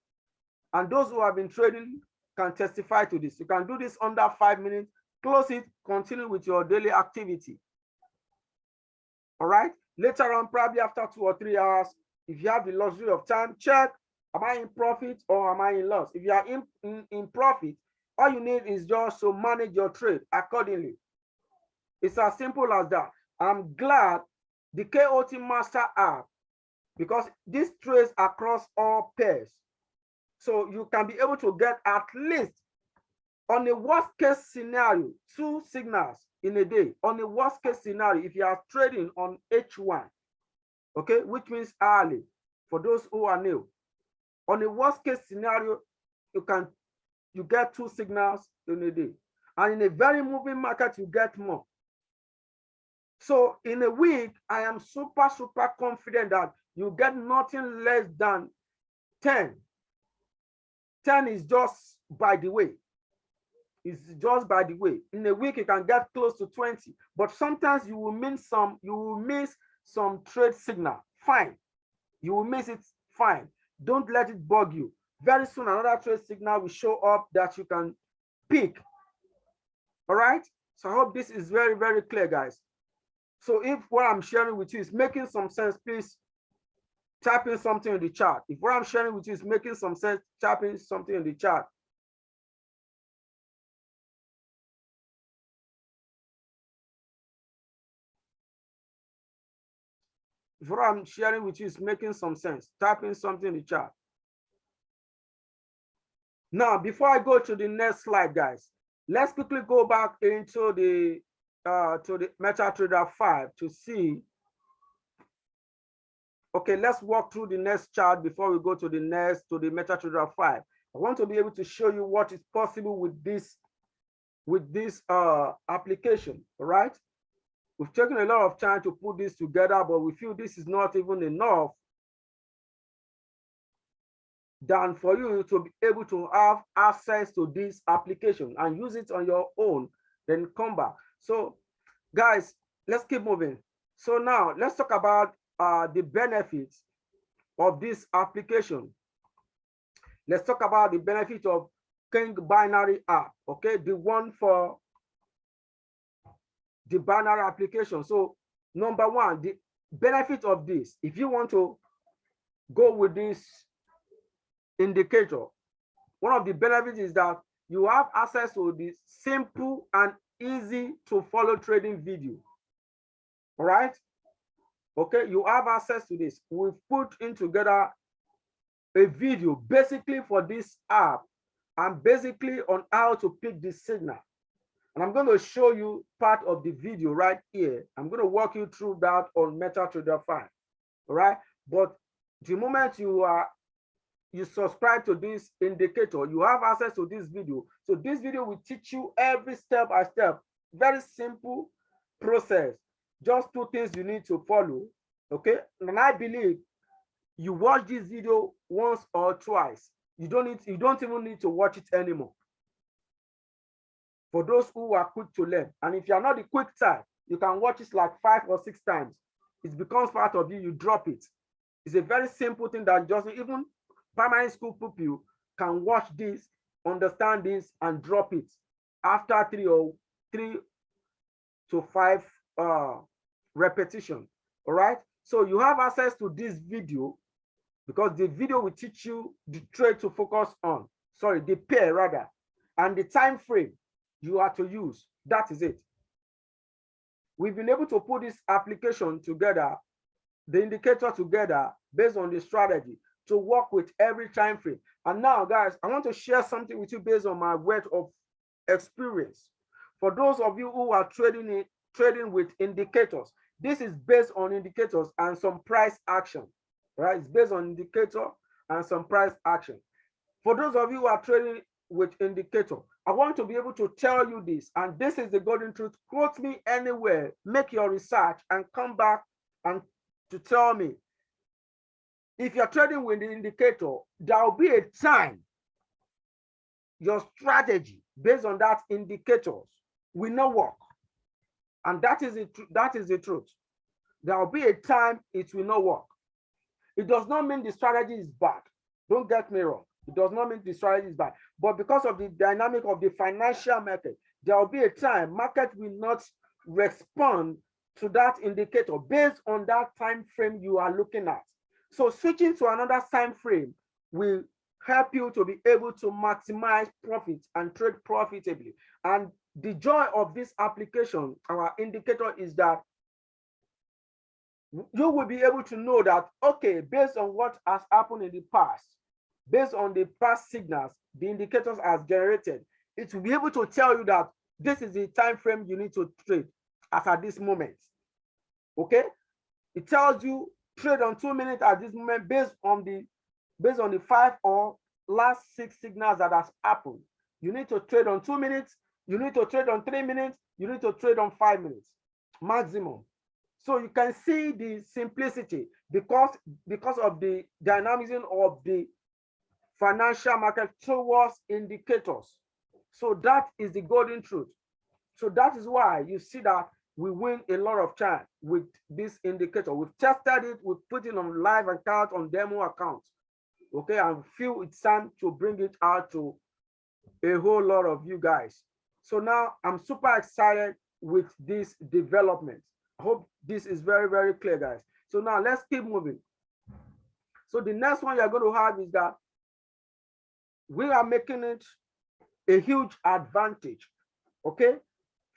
And those who have been trading can testify to this. You can do this under 5 minutes, close it, continue with your daily activity. All right. Later on, probably after 2 or 3 hours, if you have the luxury of time, check, am I in profit or am I in loss? If you are in profit, all you need is just to manage your trade accordingly. It's as simple as that. I'm glad the KOT Master App, because this trades across all pairs. So you can be able to get at least, on a worst case scenario, 2 signals in a day. On a worst case scenario, if you are trading on H1, okay, which means hourly for those who are new. On a worst case scenario, you get 2 signals in a day. And in a very moving market, you get more. So in a week, I am super confident that you get nothing less than 10. 10 is just by the way. It's just by the way. In a week, you can get close to 20, but sometimes you will miss some trade signal. Fine. You will miss it. Fine. Don't let it bug you. Very soon, another trade signal will show up that you can pick. All right. So I hope this is very, very clear, guys. So if what I'm sharing with you is making some sense, please type in something in the chat. If what I'm sharing with you is making some sense, type in something in the chat. If what I'm sharing with you is making some sense, type in something in the chat. Now, before I go to the next slide, guys, let's quickly go back into the MetaTrader 5 to see. Okay, let's walk through the next chart before we go to the MetaTrader 5. I want to be able to show you what is possible with this application. All right. We've taken a lot of time to put this together, but we feel this is not even enough than for you to be able to have access to this application and use it on your own, then come back. So guys, let's keep moving. So now let's talk about the benefits of this application. Let's talk about the benefit of King Binary app, okay? The one for the binary application. So number one, the benefit of this, if you want to go with this indicator, one of the benefits is that you have access to this simple and easy to follow trading video. All right. Okay, you have access to this. We've put in together a video basically for this app and basically on how to pick the signal. And I'm going to show you part of the video right here. I'm going to walk you through that on MetaTrader 5. All right. But the moment you subscribe to this indicator, you have access to this video. So this video will teach you every step by step, very simple process. Just two things you need to follow. Okay. And I believe you watch this video once or twice. You don't even need to watch it anymore. For those who are quick to learn. And if you're not the quick type, you can watch it like 5 or 6 times. It becomes part of you, you drop it. It's a very simple thing that just even primary school pupil can watch this, understand this, and drop it after 3 to 5 repetition. All right. So you have access to this video because the video will teach you the trade to focus on. Sorry, the pair rather, and the time frame you are to use. That is it. We've been able to put this application together, the indicator together, based on the strategy to work with every time frame. And now, guys, I want to share something with you based on my wealth of experience. For those of you who are trading with indicators, this is based on indicators and some price action, right? It's based on indicator and some price action. For those of you who are trading with indicator, I want to be able to tell you this, and this is the golden truth. Quote me anywhere, make your research, and come back and to tell me. If you're trading with the indicator, there will be a time your strategy based on that indicators will not work. And that is the truth. There will be a time it will not work. It does not mean the strategy is bad. Don't get me wrong. It does not mean the strategy is bad. But because of the dynamic of the financial market, there will be a time market will not respond to that indicator based on that time frame you are looking at. So switching to another time frame will help you to be able to maximize profits and trade profitably. And the joy of this application, our indicator, is that you will be able to know that, okay, based on what has happened in the past, based on the past signals the indicators has generated, it will be able to tell you that this is the time frame you need to trade as at this moment. Okay, it tells you trade on 2 minutes at this moment based on the 5 or last 6 signals that has happened. You need to trade on 2 minutes, you need to trade on 3 minutes, you need to trade on 5 minutes maximum. So you can see the simplicity because of the dynamism of the financial market towards indicators. So that is the golden truth. So that is why you see that we win a lot of time with this indicator. We've tested it, we've put it on live account, on demo account. Okay, and feel it's time to bring it out to a whole lot of you guys. So now I'm super excited with this development. I hope this is very, very clear, guys. So now let's keep moving. So the next one you're going to have is that we are making it a huge advantage, okay,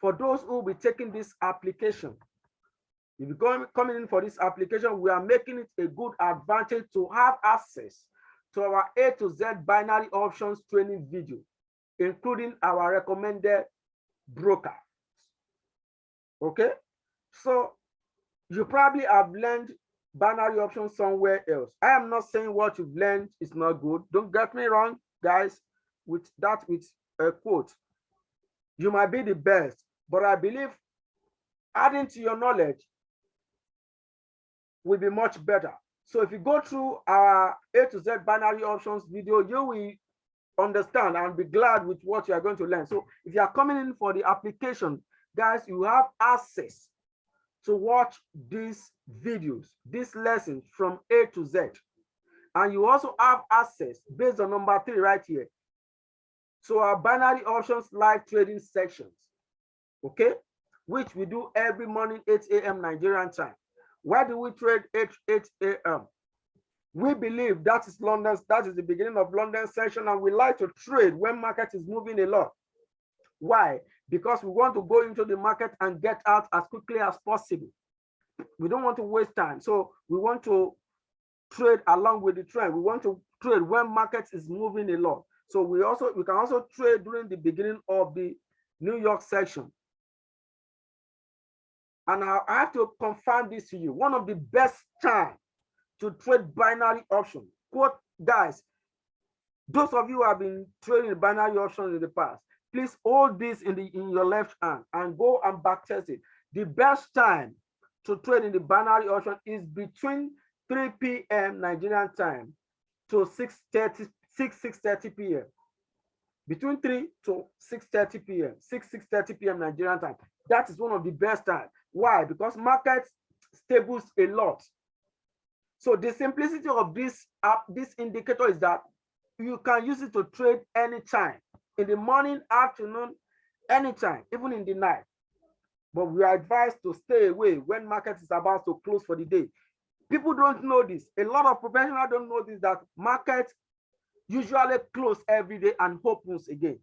for those who will be taking this application. If you're coming in for this application, we are making it a good advantage to have access to our A to Z binary options training video, including our recommended broker. Okay, so you probably have learned binary options somewhere else. I am not saying what you've learned is not good. Don't get me wrong, guys, with a quote. You might be the best, but I believe adding to your knowledge will be much better. So if you go through our A to Z binary options video, you will understand and be glad with what you are going to learn. So if you are coming in for the application, guys, you have access to watch these videos, these lessons from A to Z. And you also have access based on number 3 right here. So our binary options live trading sections, okay, which we do every morning, 8 a.m. Nigerian time. Why do we trade 8 a.m.? We believe that is the beginning of London session, and we like to trade when market is moving a lot. Why? Because we want to go into the market and get out as quickly as possible. We don't want to waste time. So we want to trade along with the trend. We want to trade when market is moving a lot. So we can also trade during the beginning of the New York session. And I have to confirm this to you. One of the best time to trade binary options. Quote, guys, those of you who have been trading binary options in the past, please hold this in your left hand and go and back test it. The best time to trade in the binary option is between 3 p.m. Nigerian time to 6:30 p.m. Between 3 to 6:30 p.m. 6:30 p.m. Nigerian time. That is one of the best times. Why? Because market stables a lot. So the simplicity of this app, this indicator, is that you can use it to trade anytime, in the morning, afternoon, anytime, even in the night. But we are advised to stay away when market is about to close for the day. People don't know this. A lot of professionals don't know this, that market usually close every day and opens again.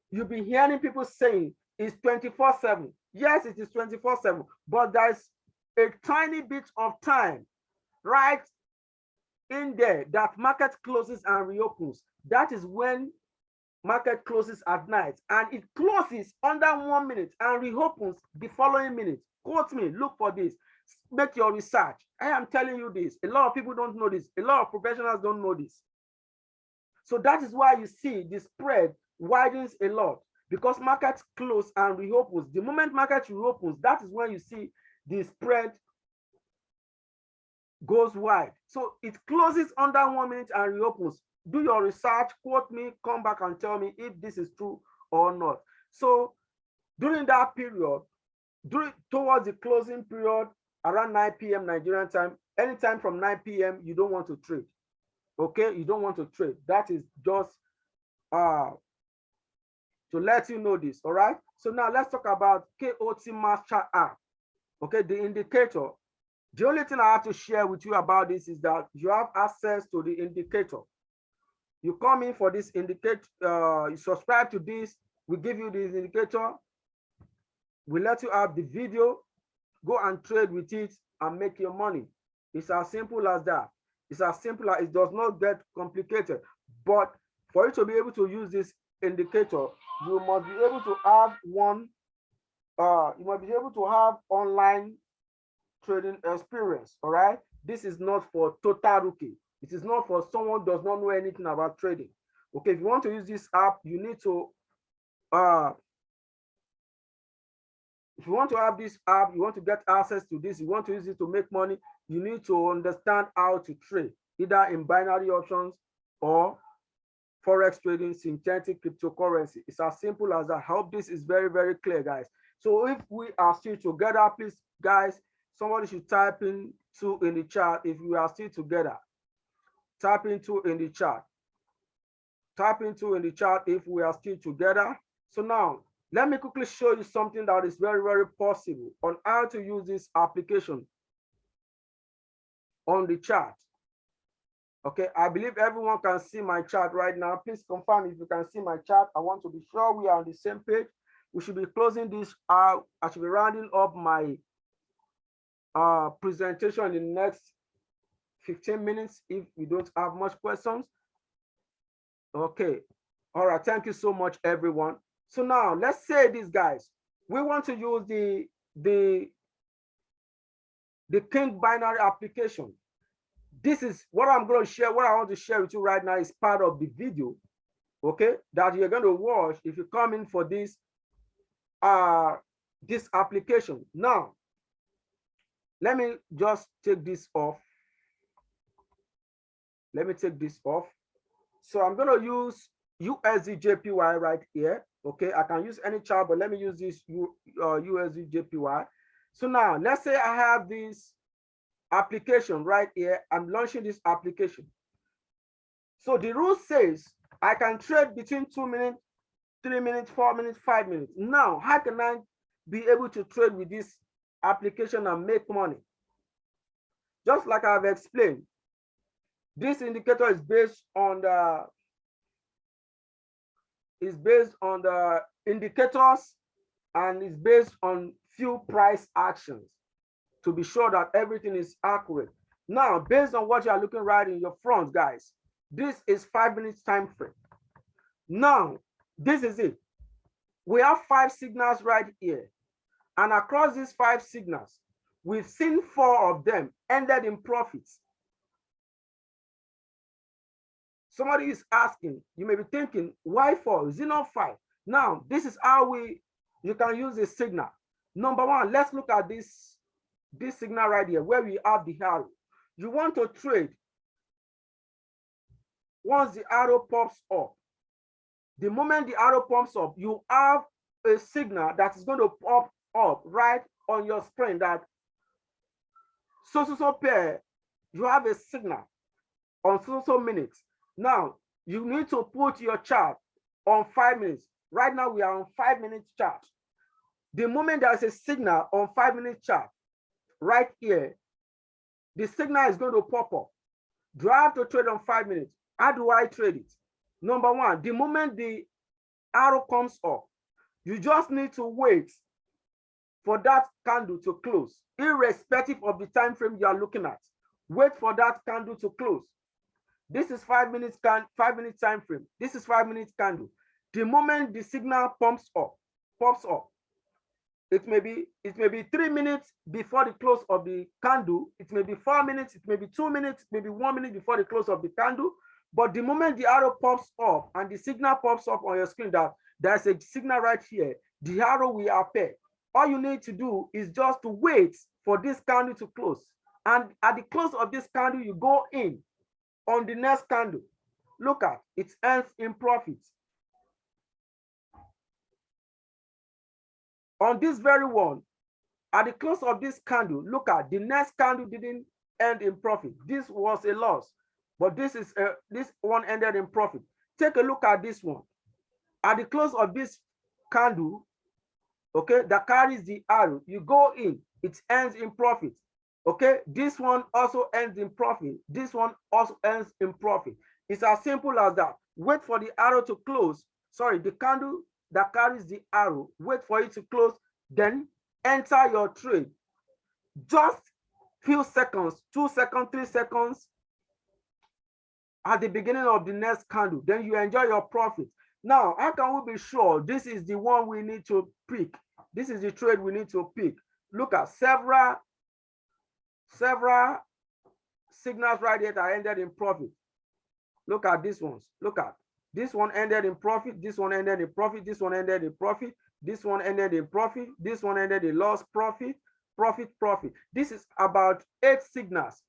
You'll be hearing people saying it's 24/7. Yes, it is 24/7, but there's a tiny bit of time right in there that market closes and reopens. That is when market closes at night, and it closes under 1 minute and reopens the following minute. Quote me, look for this, make your research. I am telling you this. A lot of people don't know this. A lot of professionals don't know this. So that is why you see the spread widens a lot, because market close and reopens. The moment market reopens, that is when you see the spread goes wide. So it closes under 1 minute and reopens. Do your research, quote me, come back and tell me if this is true or not. So during that period, towards the closing period, around 9 p.m. Nigerian time, anytime from 9 p.m., you don't want to trade. Okay, you don't want to trade. That is just to let you know this. All right. So now let's talk about KOT Master App. Okay, the indicator. The only thing I have to share with you about this is that you have access to the indicator. You come in for this indicator, you subscribe to this, we give you this indicator, we let you have the video, go and trade with it and make your money. It's as simple as that. It's as simple as, it does not get complicated. But for you to be able to use this indicator, you must be able to have you must be able to have online trading experience. All right, this is not for total rookie. It is not for someone who does not know anything about trading. Okay, if you want to use this app, you need to if you want to have this app, you want to get access to this, you want to use it to make money, you need to understand how to trade, either in binary options or Forex trading, synthetic cryptocurrency. It's as simple as that. I hope this is very, very clear, guys. So if we are still together, please, guys, somebody should type in 2 in the chat if we are still together. Type in 2 in the chat. Type in 2 in the chat if we are still together. So now, let me quickly show you something that is very, very possible on how to use this application on the chat. Okay, I believe everyone can see my chat right now. Please confirm if you can see my chat. I want to be sure we are on the same page. We should be closing this out. I should be rounding up my presentation in the next 15 minutes if we don't have much questions. Okay, all right, thank you so much, everyone. So now let's say this, guys, we want to use the King binary application. This is what I'm going to share. What I want to share with you right now is part of the video, okay, that you're going to watch if you come in for this application. Now, let me just take this off. Let me take this off. So I'm going to use USD JPY right here. Okay, I can use any chart, but let me use this USD JPY. So now let's say I have this application right here. I'm launching this application. So the rule says I can trade between 2 minutes, 3 minutes, 4 minutes, 5 minutes. Now, how can I be able to trade with this application and make money? Just like I've explained, this indicator is based on the indicators and is based on few price actions to be sure that everything is accurate. Now, based on what you are looking right in your front, guys, this is 5 minutes time frame. Now, this is it. We have 5 signals right here. And across these 5 signals, we've seen 4 of them ended in profits. Somebody is asking, you may be thinking, why 4? Is it not 5? Now, this is how you can use a signal. Number 1, let's look at this signal right here where we have the arrow. You want to trade. Once the arrow pops up, the moment the arrow pops up, you have a signal that is going to pop up right on your screen that so pair, you have a signal on so minutes. Now, you need to put your chart on 5 minutes. Right now, we are on 5 minutes chart. The moment there is a signal on 5 minutes chart, right here, the signal is going to pop up. Do I have to trade on 5 minutes? How do I trade it? Number 1, the moment the arrow comes up, you just need to wait for that candle to close, irrespective of the time frame you are looking at. Wait for that candle to close. This is 5 minutes time frame. This is 5 minutes candle. The moment the signal pops up, it may be 3 minutes before the close of the candle. It may be 4 minutes. It may be 2 minutes. Maybe 1 minute before the close of the candle. But the moment the arrow pops up and the signal pops up on your screen that there's a signal right here, the arrow will appear. All you need to do is just to wait for this candle to close. And at the close of this candle, you go in on the next candle. Look at it, ends in profit. On this very one, at the close of this candle, look at the next candle didn't end in profit. This was a loss, but this one ended in profit. Take a look at this one. At the close of this candle, okay, that carries the arrow, you go in, it ends in profit. Okay, this one also ends in profit. This one also ends in profit. It's as simple as that. Wait for the arrow to close. Sorry, the candle that carries the arrow, wait for it to close, then enter your trade. Just few seconds, 2 seconds, 3 seconds at the beginning of the next candle. Then you enjoy your profit. Now, how can we be sure this is the one we need to pick? This is the trade we need to pick. Look at several signals right here that ended in profit. Look at these ones. Look at this one ended in profit. This one ended in profit. This one ended in profit. This one ended in profit. This one ended in loss, profit, profit, profit. This is about 8 signals.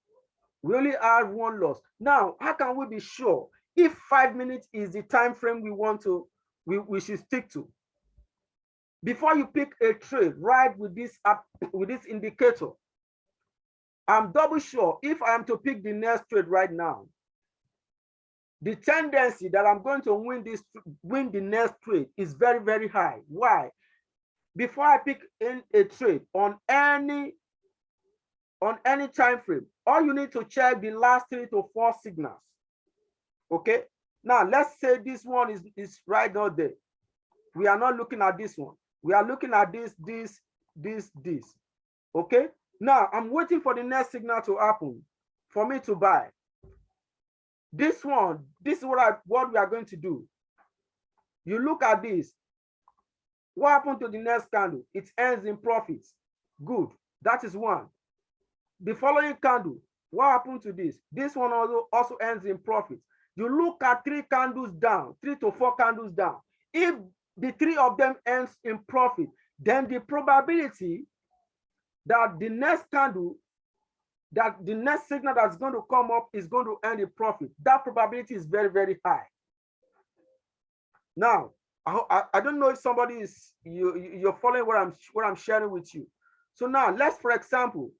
We only have 1 loss. Now, how can we be sure if 5 minutes is the time frame we should stick to? Before you pick a trade, right with this indicator, I'm double sure if I am to pick the next trade right now, the tendency that I'm going to win the next trade is very, very high. Why? Before I pick in a trade on any time frame, all you need to check the last 3 to 4 signals. Okay. Now let's say this one is right now there. We are not looking at this one. We are looking at this. Okay. Now I'm waiting for the next signal to happen for me to buy. This is what we are going to do. You look at this. What happened to the next candle? It ends in profits. Good. That is one. The following candle, what happened to this? This one also ends in profit. You look at 3 candles down, 3 to 4 candles down. If the 3 of them ends in profit, then the probability that the next candle that the next signal that's going to come up is going to earn a profit. That probability is very, very high. Now, I don't know if somebody is you're following what I'm sharing with you. So now let's, for example,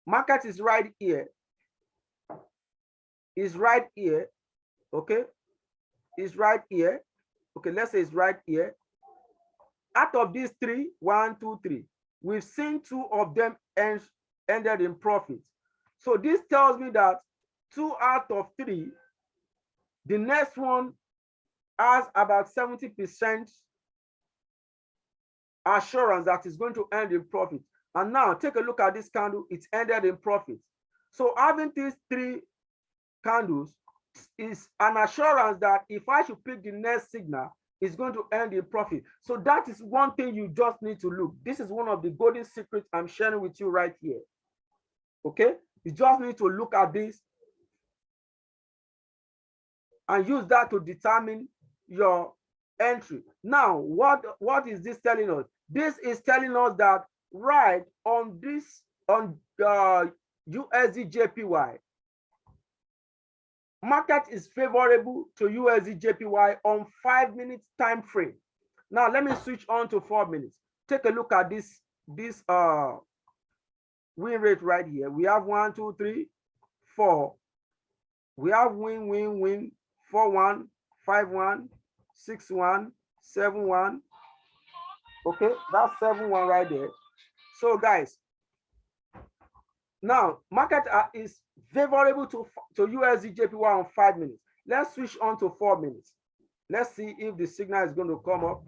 market is right here. Is right here. Okay, is right here. Okay, let's say it's right here. Out of these three, 1, 2, 3, we've seen 2 of them ended in profit. So this tells me that 2 out of 3, the next one has about 70% assurance that it's going to end in profit. And now take a look at this candle, it's ended in profit. So having these 3 candles is an assurance that if I should pick the next signal, it's going to end in profit. So that is one thing you just need to look. This is one of the golden secrets I'm sharing with you right here. Okay, you just need to look at this and use that to determine your entry. Now, what is this telling us? This is telling us that right on this, on the USD JPY, market is favorable to USD JPY on 5 minutes time frame. Now let me switch on to 4 minutes. Take a look at this win rate right here. We have 1, 2, 3, 4. We have win 4-1, 5-1, 6-1, 7-1. Okay, that's 7-1 right there. So guys, now market is favorable to USD JPY on 5 minutes. Let's switch on to 4 minutes. Let's see if the signal is going to come up.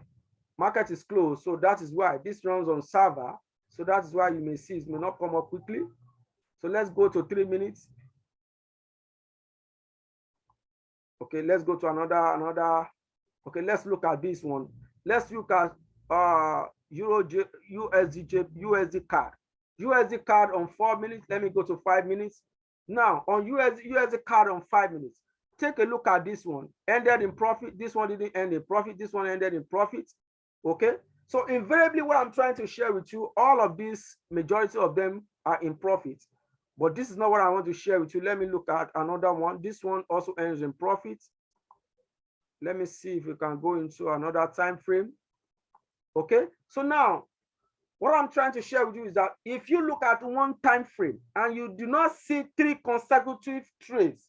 Market is closed, so that is why this runs on server. So that's why you may see it may not come up quickly. So let's go to 3 minutes. Okay, let's go to another. Okay, let's look at this one. Let's look at USD card. USD card on 4 minutes. Let me go to 5 minutes. Now on USD card on 5 minutes. Take a look at this one. Ended in profit. This one didn't end in profit. This one ended in profit. Okay. So invariably, what I'm trying to share with you, all of these, majority of them are in profit. But this is not what I want to share with you. Let me look at another one. This one also ends in profit. Let me see if we can go into another time frame. Okay. So now, what I'm trying to share with you is that if you look at one time frame and you do not see 3 consecutive trades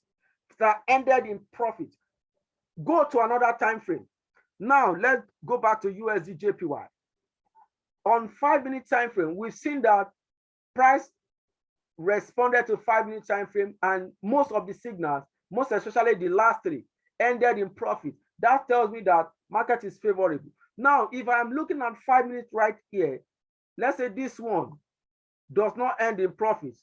that ended in profit, go to another time frame. Now let's go back to USD JPY. On 5 minute time frame, we've seen that price responded to 5 minute time frame, and most of the signals, most especially the last 3, ended in profit. That tells me that market is favorable. Now, if I'm looking at 5 minutes right here, let's say this one does not end in profit.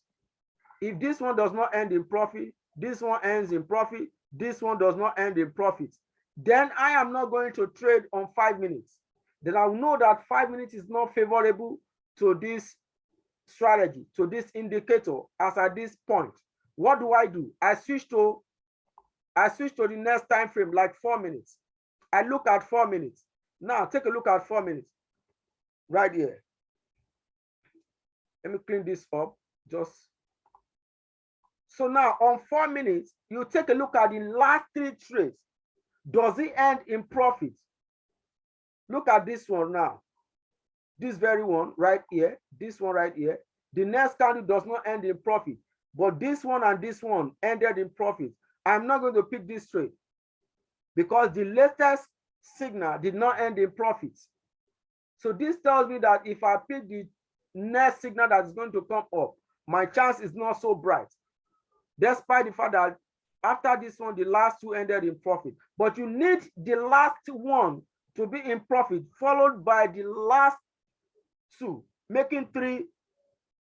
If this one does not end in profit, this one ends in profit, this one does not end in profit, then I am not going to trade on 5 minutes. Then I will know that 5 minutes is not favorable to this strategy, to this indicator as at this point. What do? I switch to the next time frame, like 4 minutes. I look at 4 minutes. Now take a look at 4 minutes right here. Let me clean this up. Just so now on 4 minutes, you take a look at the last 3 trades. Does it end in profit? Look at this one now. This very one right here, this one right here. The next candle does not end in profit, but this one and this one ended in profit. I'm not going to pick this trade because the latest signal did not end in profit. So this tells me that if I pick the next signal that is going to come up, my chance is not so bright, despite the fact that after this one, the last 2 ended in profit. But you need the last one to be in profit, followed by the last 2, making 3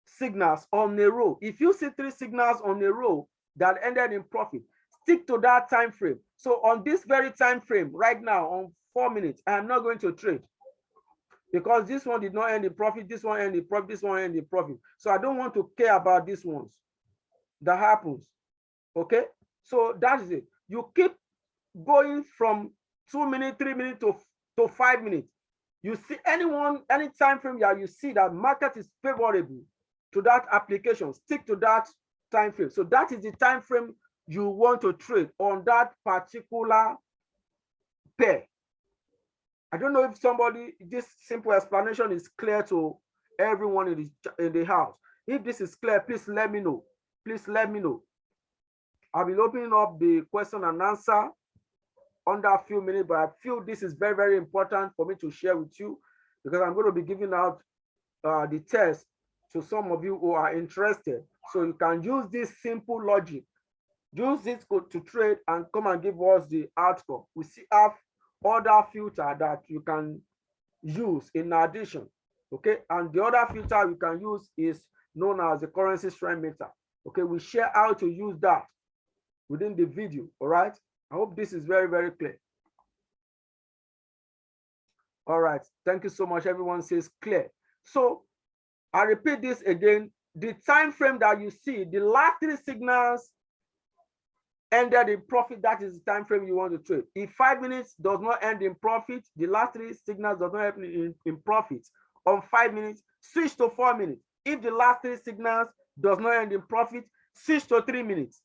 signals on a row. If you see 3 signals on a row that ended in profit, stick to that time frame. So on this very time frame right now, on 4 minutes, I am not going to trade because this one did not end in profit, this one ended in profit, this one ended in profit. So I don't want to care about these ones. That happens. Okay, so that is it. You keep going from 2 minutes, 3 minutes to 5 minutes. You see any time frame that you see that market is favorable, to that application, stick to that time frame. So that is the time frame you want to trade on that particular pair. I don't know if somebody, this simple explanation is clear to everyone in the house. If this is clear, please let me know. Please let me know. I'll be opening up the question and answer under a few minutes, but I feel this is very, very important for me to share with you, because I'm going to be giving out the test to some of you who are interested. So you can use this simple logic, use this code to trade and come and give us the outcome. We see have other filter that you can use in addition. Okay, and the other filter you can use is known as the currency strength meter. Okay, we share how to use that within the video. All right, I hope this is very, very clear. All right, thank you so much. Everyone says clear. So I repeat this again. The time frame that you see, the last 3 signals ended in profit. That is the time frame you want to trade. If 5 minutes does not end in profit, the last 3 signals does not end in profit on 5 minutes, switch to 4 minutes. If the last 3 signals does not end in profit, switch to 3 minutes.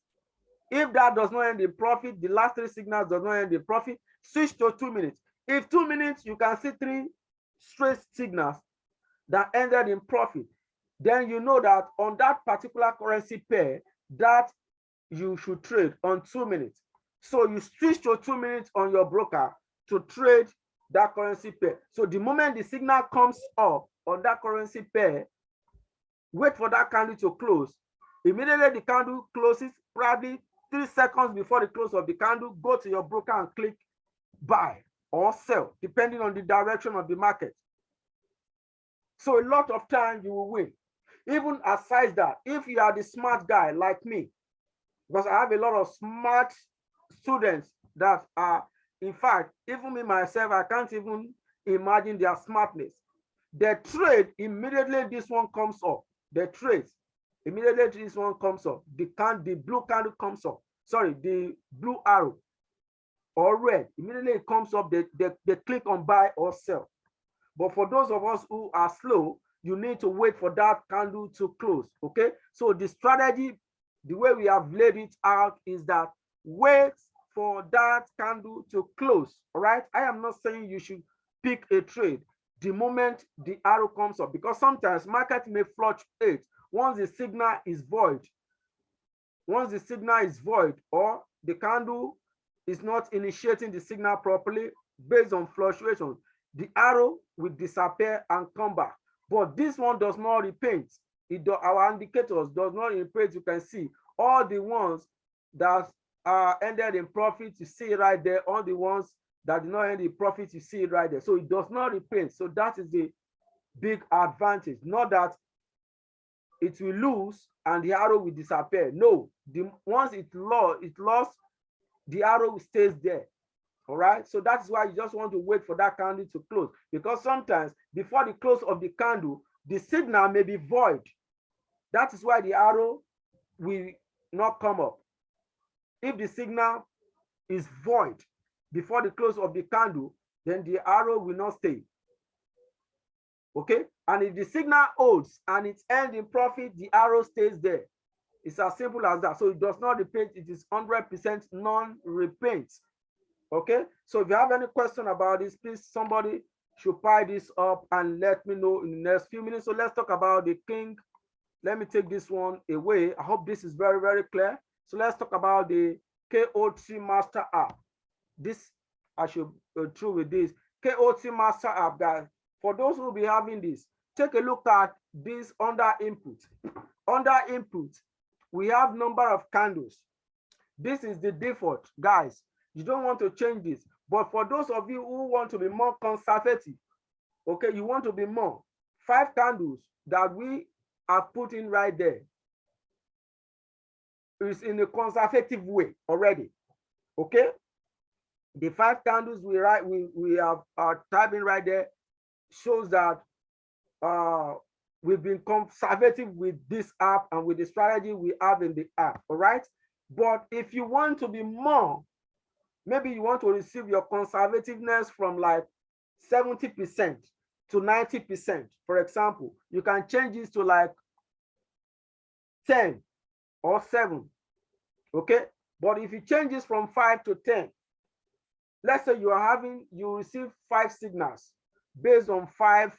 If that does not end in profit, the last 3 signals does not end in profit, switch to 2 minutes. If 2 minutes, you can see 3 straight signals that ended in profit, then you know that on that particular currency pair that you should trade on 2 minutes. So you switch to 2 minutes on your broker to trade that currency pair. So the moment the signal comes up on that currency pair, wait for that candle to close. Immediately the candle closes, probably 3 seconds before the close of the candle, go to your broker and click buy or sell, depending on the direction of the market. So a lot of time you will win. Even aside that, if you are the smart guy like me, because I have a lot of smart students that are, in fact, even me myself, I can't even imagine their smartness. They trade immediately this one comes up. They trade immediately this one comes up. The blue candle comes up. Sorry, the blue arrow or red, immediately it comes up, they click on buy or sell. But for those of us who are slow, you need to wait for that candle to close. Okay, so the strategy, the way we have laid it out is that wait for that candle to close. All right, I am not saying you should pick a trade the moment the arrow comes up, because sometimes market may fluctuate once the signal is void. Once the signal is void, or the candle is not initiating the signal properly based on fluctuation, the arrow will disappear and come back. But this one does not repaint. Our indicators does not repaint. You can see all the ones that are ended in profit, you see it right there. All the ones that did not end in profit, you see it right there. So it does not repaint. So that is the big advantage. Not that it will lose and the arrow will disappear. No, once it lost, the arrow stays there. All right, so that's why you just want to wait for that candle to close, because sometimes before the close of the candle, the signal may be void. That is why the arrow will not come up. If the signal is void before the close of the candle, then the arrow will not stay. Okay, and if the signal holds and it ends in profit, the arrow stays there. It's as simple as that. So it does not repaint. It is 100% non-repaint. Okay, so if you have any question about this, please somebody should pile this up and let me know in the next few minutes. So let's talk about the king. Let me take this one away. I hope this is very, very clear. So let's talk about the KOT Master App. This, I should go through with this. KOT Master App, guys. For those who will be having this, take a look at this under input. Under input, we have number of candles. This is the default, guys. You don't want to change this. But for those of you who want to be more conservative, okay, you want to be more, 5 candles that we are putting right there is in a conservative way already. Okay, the 5 candles we are typing right there shows that we've been conservative with this app and with the strategy we have in the app. All right, but if you want to be more, maybe you want to receive your conservativeness from like 70% to 90%. For example, you can change this to like 10 or 7. Okay, but if you change this from 5 to 10, let's say you receive 5 signals based on 5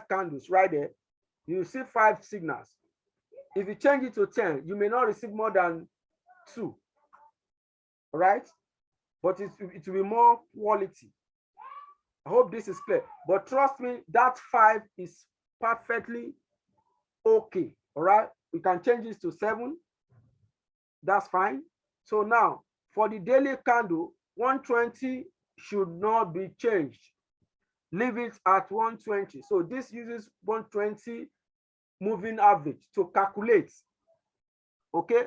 candles right there. You receive 5 signals. If you change it to 10, you may not receive more than 2, right? But it will be more quality. I hope this is clear. But trust me, that 5 is perfectly okay. All right, we can change this to 7. That's fine. So now for the daily candle, 120 should not be changed. Leave it at 120. So this uses 120 moving average to calculate. Okay,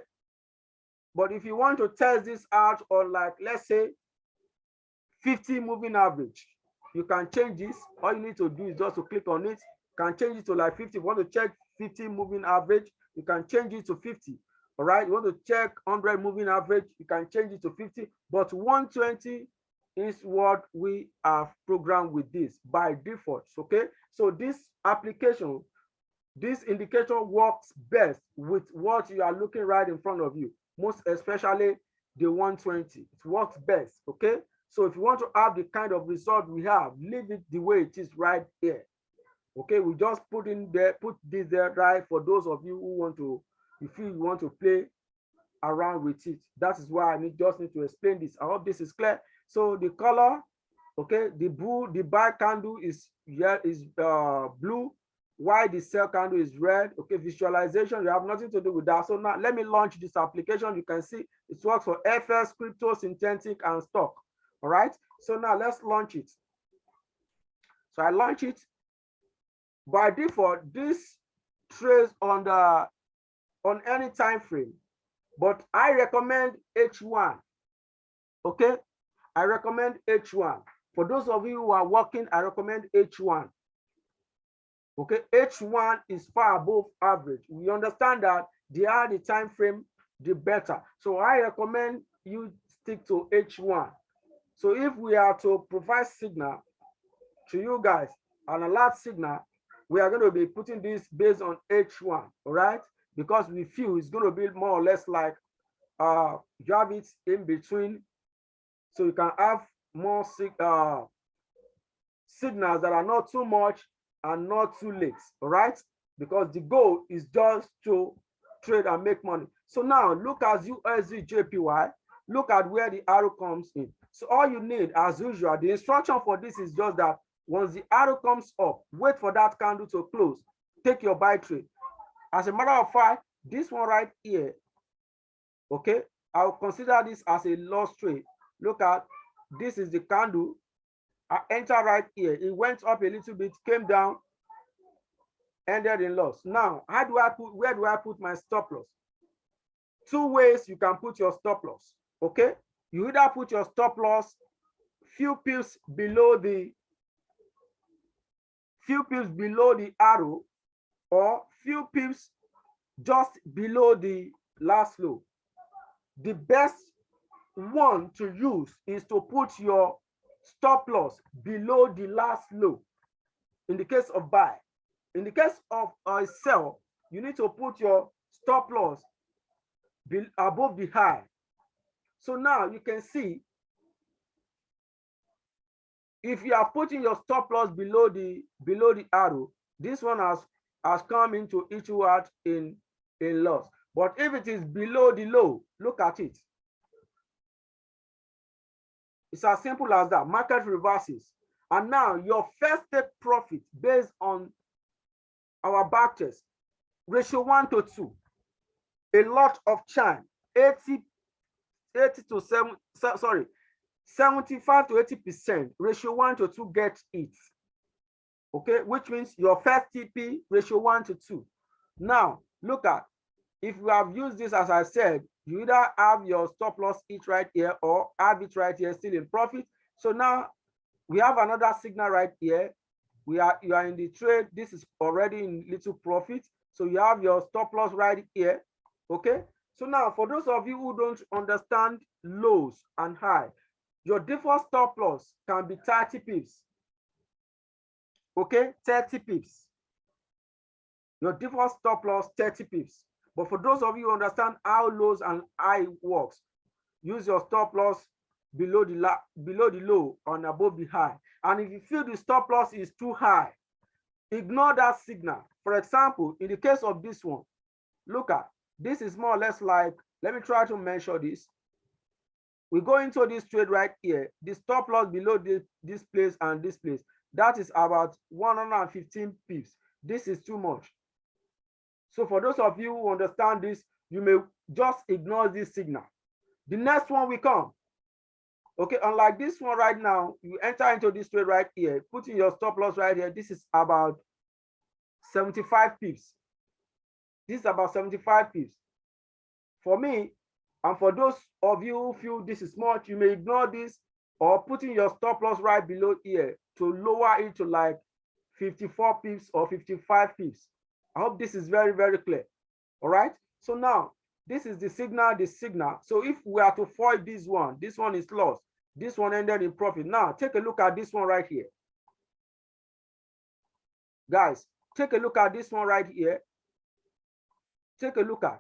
but if you want to test this out on, like, let's say 50 moving average, you can change this. All you need to do is just to click on it. You can change it to like 50. If you want to check 50 moving average, you can change it to 50. All right, you want to check 100 moving average, you can change it to 50, but 120 is what we have programmed with this by default. Okay, so this application, this indicator works best with what you are looking right in front of you, most especially the 120. It works best. Okay, so if you want to have the kind of result we have, leave it the way it is right here. Okay, we just put this there, right, for those of you who want to, if you want to play around with it. That is why I just need to explain this. I hope this is clear. So the color, okay, the buy candle is blue, while the sell candle is red. Okay, visualization, you have nothing to do with that. So now let me launch this application. You can see it works for FX, crypto, synthetic, and stock. All right, so now let's launch it. So I launch it. By default, this trades on any time frame, but I recommend H1. Okay, I recommend H1. For those of you who are working, I recommend H1. Okay, H1 is far above average. We understand that the higher the time frame, the better. So I recommend you stick to H1. So if we are to provide signal to you guys, an alert signal, we are going to be putting this based on H1, all right? Because we feel it's going to be more or less like you have it in between, so you can have more signals that are not too much and not too late, all right? Because the goal is just to trade and make money. So now look at USD JPY, look at where the arrow comes in. So all you need, as usual, the instruction for this is just that once the arrow comes up, wait for that candle to close, take your buy trade. As a matter of fact, this one right here, okay, I'll consider this as a loss trade. Look at, this is the candle. I enter right here. It went up a little bit, came down, ended in loss. Now, where do I put my stop loss? 2 ways you can put your stop loss. Okay, you either put your stop loss few pips below the arrow, or few pips just below the last low. The best one to use is to put your stop loss below the last low in the case of buy. In the case of sell, you need to put your stop loss above the high. So now you can see, if you are putting your stop loss below the arrow, this one has come into each word in loss. But if it is below the low, look at it. It's as simple as that. Market reverses. And now your first take profit based on our back test, ratio 1:2. A lot of chance, 75 to 80%, ratio 1:2 gets it. Okay, which means your first TP ratio 1:2. Now look at, if you have used this, as I said, you either have your stop loss each right here or have it right here still in profit. So now we have another signal right here. You are in the trade. This is already in little profit. So you have your stop loss right here. Okay. So now for those of you who don't understand lows and high, your default stop loss can be 30 pips. Okay, 30 pips. Your default stop loss 30 pips. But for those of you who understand how lows and high works, use your stop loss below the low and above the high. And if you feel the stop loss is too high, ignore that signal. For example, in the case of this one, look at this is more or less like, let me try to measure this. We go into this trade right here, the stop loss below this place and this place, that is about 115 pips. This is too much. So for those of you who understand this, you may just ignore this signal. The next one will come. Okay, unlike this one right now, you enter into this trade right here, put in your stop loss right here. This is about 75 pips. This is about 75 pips. For me, and for those of you who feel this is much, you may ignore this or put in your stop loss right below here to lower it to like 54 pips or 55 pips. I hope this is very, very clear. All right. So now this is the signal, So if we are to foil this one is lost. This one ended in profit. Now take a look at this one right here. Guys, take a look at this one right here. Take a look at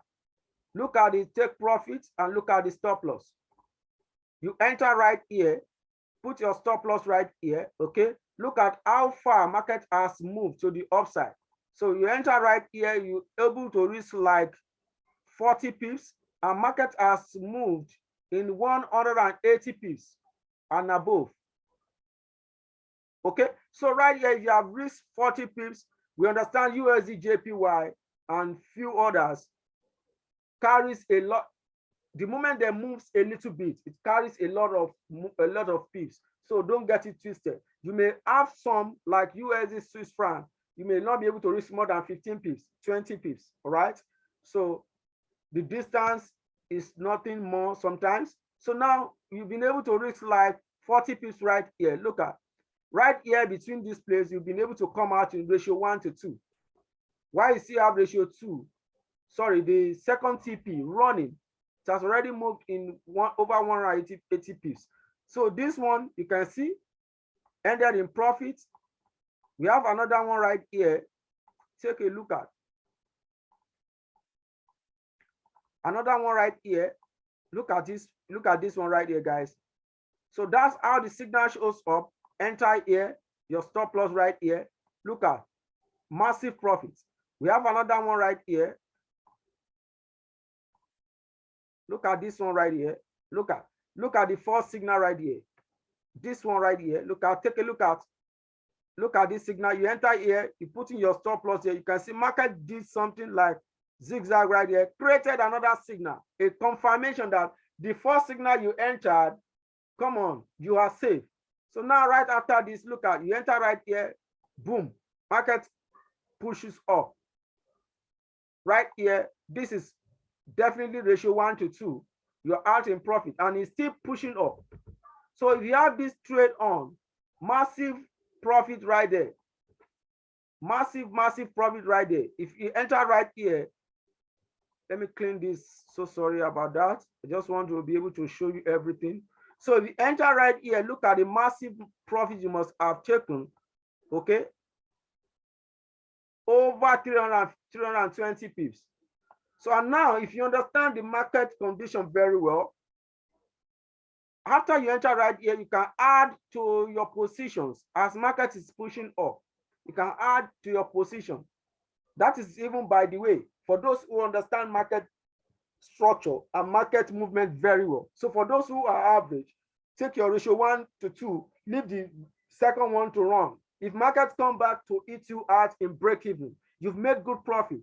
the take profits and look at the stop loss. You enter right here, put your stop loss right here. Okay. Look at how far market has moved to the upside. So you enter right here, you're able to reach like 40 pips, and market has moved in 180 pips and above. Okay, so right here, if you have reached 40 pips, we understand USD JPY and few others carries a lot. The moment they moves a little bit, it carries a lot of pips. So don't get it twisted. You may have some like USD Swiss franc. You may not be able to reach more than 15 pips, 20 pips. All right. So the distance is nothing more sometimes. So now you've been able to reach like 40 pips right here. Look at right here between this place, you've been able to come out in ratio 1:2. Why you still have ratio 2? Sorry, the second TP running, it has already moved in over 180 pips. So this one you can see ended in profit. We have another one right here. Take a look at another one right here. Look at this one right here, guys. So that's how the signal shows up. Enter here, your stop loss right here. Look at massive profits. We have another one right here. Look at this one right here. Look at the first signal right here. This one right here. Take a look at this signal. You enter here, you put in your stop loss here. You can see market did something like zigzag right here, created another signal, a confirmation that the first signal you entered, come on, you are safe. So now right after this, look at, you enter right here, boom, market pushes up. Right here, this is definitely ratio 1:2. You're out in profit and it's still pushing up. So if you have this trade on, massive profit right there. Massive profit right there. If you enter right here, let me clean this. So sorry about that. I just want to be able to show you everything. So if you enter right here, look at the massive profit you must have taken. Okay. Over 320 pips. So and now, if you understand the market condition very well, after you enter right here, you can add to your positions as market is pushing up. You can add to your position. That is even, by the way, for those who understand market structure and market movement very well. So for those who are average, take your ratio 1:2, leave the second one to run. If markets come back to eat you out in break even, you've made good profit.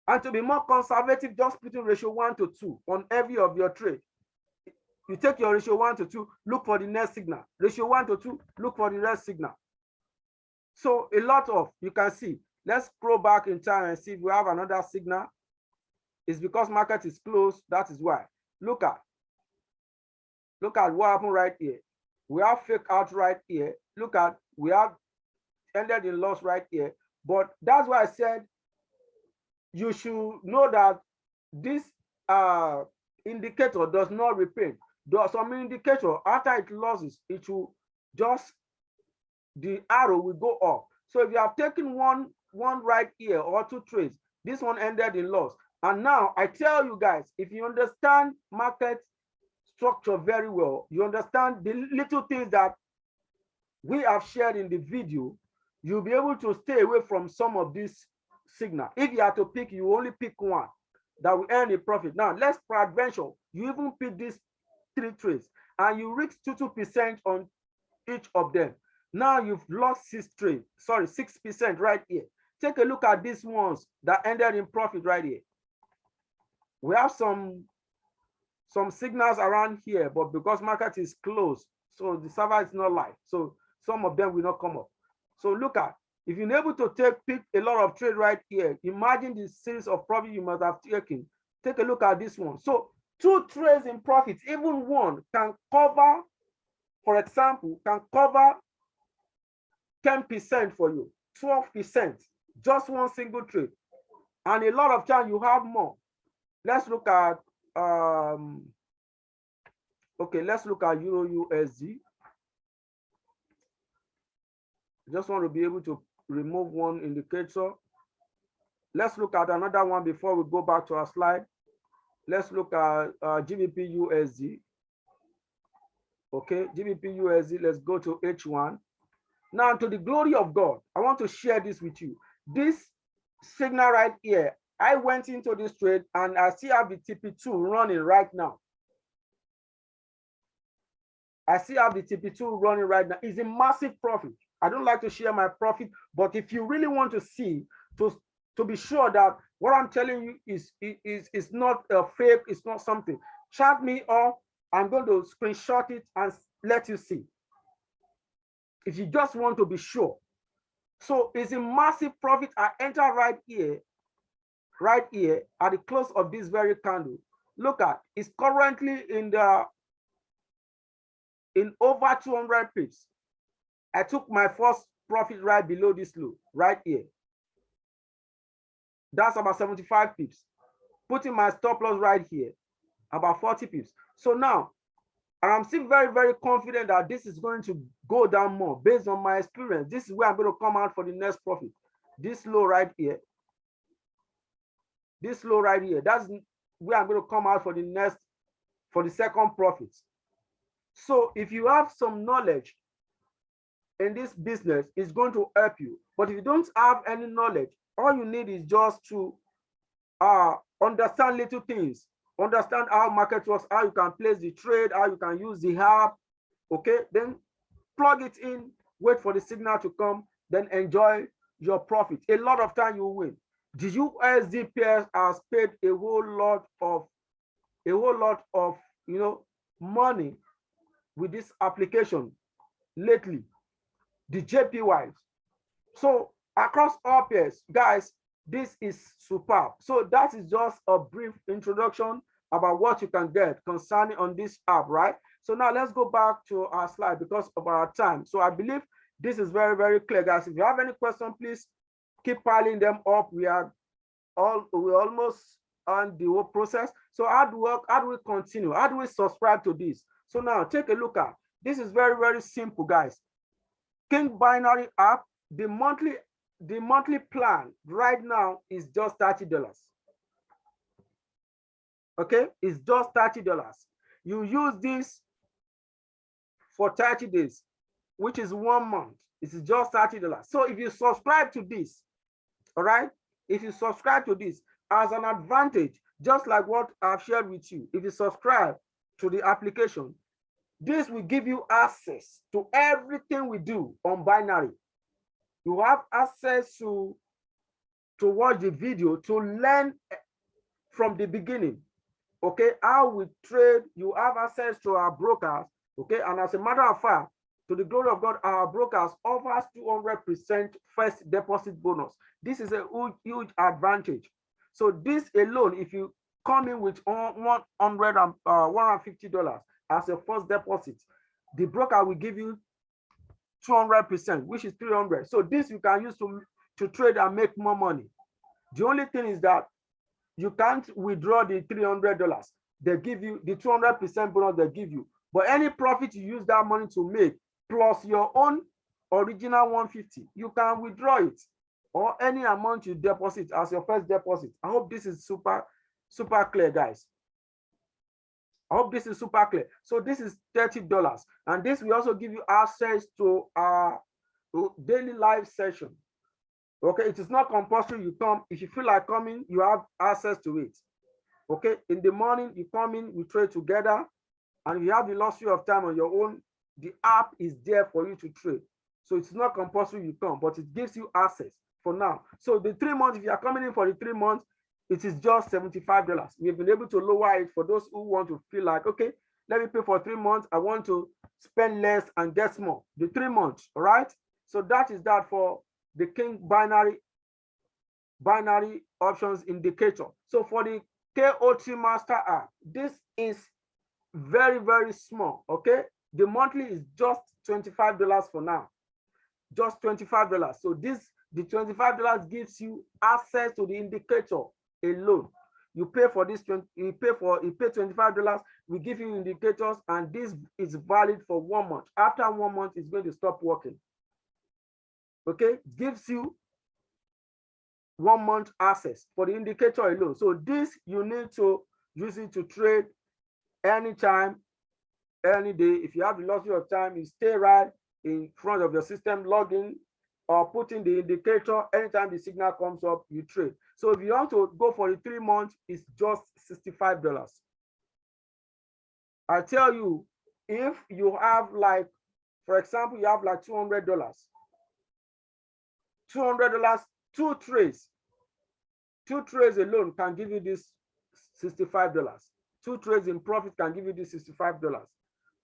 And to be more conservative, just put in ratio 1:2 on every of your trade. You take your ratio 1:2, look for the next signal. Ratio 1:2, look for the next signal. So a lot of, you can see, let's scroll back in time and see if we have another signal. It's because market is closed, that is why. Look at what happened right here. We have fake out right here. Look at, we have ended in loss right here. But that's why I said you should know that this indicator does not repeat. There's some indicator, after it loses, it will just, the arrow will go up. So if you have taken one one right here or 2 trades. This one ended in loss. And now I tell you guys, if you understand market structure very well, you understand the little things that we have shared in the video, you'll be able to stay away from some of these signals. If you have to pick, you only pick one that will earn a profit. Now, let's peradventure, you even pick these 3 trades and you reach 2% on each of them. Now you've lost 6% right here. Take a look at these ones that ended in profit right here. We have some signals around here, but because market is closed, so the server is not live, so some of them will not come up. So look at, if you're able to pick a lot of trade right here, imagine the series of profit you must have taken. Take a look at this one. So 2 trades in profit, even one can cover, for example, can cover 10% for you, 12%, just one single trade. And a lot of time you have more. Let's look at okay, let's look at Euro USD. Just want to be able to remove one indicator. Let's look at another one before we go back to our slide. Let's look at GBP USD. Okay, GBP USD, let's go to H1. Now, to the glory of God, I want to share this with you. This signal right here, I went into this trade and I still have the TP2 running right now. I still have the TP2 running right now. It's a massive profit. I don't like to share my profit, but if you really want to see, to be sure that what I'm telling you is not a fake, it's not something, chat me or I'm going to screenshot it and let you see. If you just want to be sure. So it's a massive profit. I enter right here at the close of this very candle. Look at, it's currently in over 200 pips. I took my first profit right below this low, right here. That's about 75 pips. Putting my stop loss right here, about 40 pips. So now, I'm still very, very confident that this is going to go down more based on my experience. This is where I'm going to come out for the next profit. This low right here. This low right here. That's where I'm going to come out for the second profit. So if you have some knowledge in this business, it's going to help you. But if you don't have any knowledge, all you need is just to understand little things, understand how market works, how you can place the trade, how you can use the app. Okay, then plug it in, wait for the signal to come, then enjoy your profit. A lot of time you win. The USD pairs has paid a whole lot of money with this application lately, the JPYs. So across all pairs, guys, this is superb. So that is just a brief introduction about what you can get concerning on this app, right? So now let's go back to our slide because of our time. So I believe this is very, very clear, guys. If you have any question, please keep piling them up. We're almost on the whole process. So how do we continue? How do we subscribe to this? So now take a look at this. Is very, very simple, guys. King Binary app, the monthly plan right now is just $30. Okay, it's just $30. You use this for 30 days, which is 1 month. It is just $30. So if you subscribe to this, all right, if you subscribe to this as an advantage, just like what I've shared with you, if you subscribe to the application, this will give you access to everything we do on Binary. You have access to watch the video, to learn from the beginning, okay, how we trade. You have access to our brokers, okay, and as a matter of fact, to the glory of God, our brokers offers 200% first deposit bonus. This is a huge advantage. So this alone, if you come in with $150 as a first deposit, the broker will give you 200%, which is 300. So this you can use to trade and make more money. The only thing is that you can't withdraw the $300. They give you the 200% bonus they give you. But any profit you use that money to make, plus your own original 150, you can withdraw it. or any amount you deposit as your first deposit. I hope this is super clear, guys. I hope this is super clear. So this is $30, and this will also give you access to our daily live session. Okay, it is not compulsory you come. If you feel like coming, you have access to it. Okay, in the morning you come in, we trade together, and if you have the luxury of time on your own, the app is there for you to trade. So it's not compulsory you come, but it gives you access for now. So the 3 months, if you are coming in for the 3 months, it is just $75. We've been able to lower it for those who want to feel like, okay, let me pay for 3 months. I want to spend less and get more. The 3 months, all right? So that is that for the King binary options indicator. So for the KOT Master App, this is very, very small. Okay, the monthly is just $25 for now, just $25. So the $25 gives you access to the indicator alone. You pay for this, you pay $25, we give you indicators, and this is valid for 1 month. After 1 month, it's going to stop working. Okay, it gives you 1 month access for the indicator alone. So this, you need to use it to trade anytime, any day. If you have the luxury of time, you stay right in front of your system, log in, or put in the indicator. Anytime the signal comes up, you trade. So if you want to go for the 3 months, it's just $65. I tell you, if you have, like, for example, you have like $200, two trades alone can give you this $65. 2 trades in profit can give you this $65.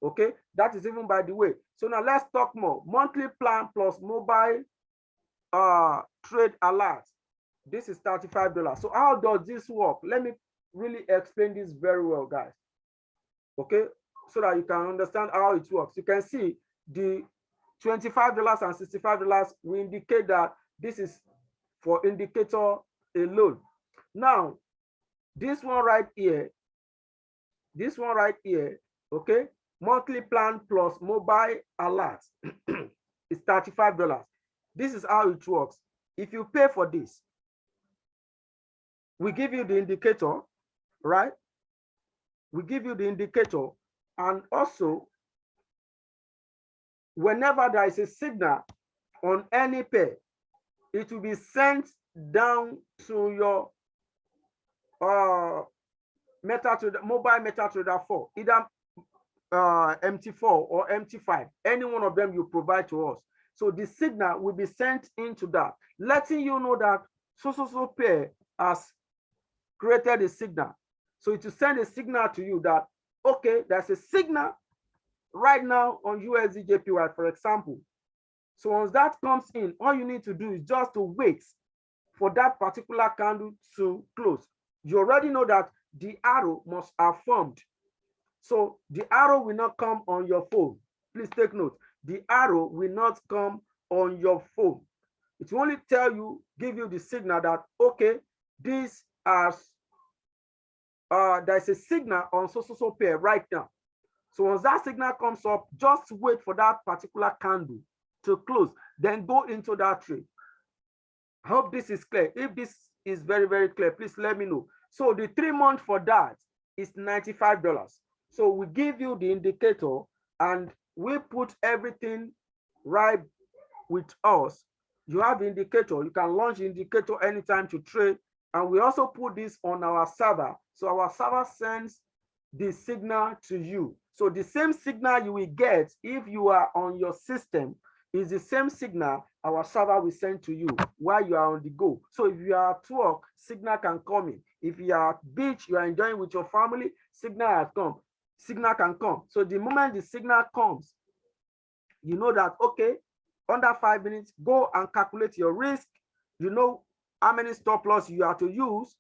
Okay, that is even by the way. So now let's talk more. Monthly plan plus mobile trade alert. This is $35. So how does this work? Let me really explain this very well, guys. Okay, so that you can understand how it works. You can see the $25 and $65. We indicate that this is for indicator alone. Now, this one right here, okay, monthly plan plus mobile alert is $35. This is how it works. If you pay for this, we give you the indicator, right? We give you the indicator, and also whenever there is a signal on any pair, it will be sent down to your mobile MetaTrader 4, either MT4 or MT5, any one of them you provide to us. So the signal will be sent into that, letting you know that so pair has created a signal. So it will send a signal to you that, okay, there's a signal right now on USD JPY, for example. So once that comes in, all you need to do is just to wait for that particular candle to close. You already know that the arrow must have formed. So the arrow will not come on your phone. Please take note. The arrow will not come on your phone. It will only tell you, give you the signal that, okay, this has there's a signal on so pair right now. So once that signal comes up, just wait for that particular candle to close, then go into that trade. I hope this is clear. If this is very, very clear, please let me know. So the 3 months for that is $95. So we give you the indicator, and we put everything right with us. You have the indicator. You can launch the indicator anytime to trade. And we also put this on our server. So our server sends the signal to you. So the same signal you will get if you are on your system is the same signal our server will send to you while you are on the go. So if you are at work, signal can come in. If you are at beach, you are enjoying with your family, signal has come. Signal can come. So the moment the signal comes, you know that, okay, under 5 minutes, go and calculate your risk. You know how many stop loss you have to use.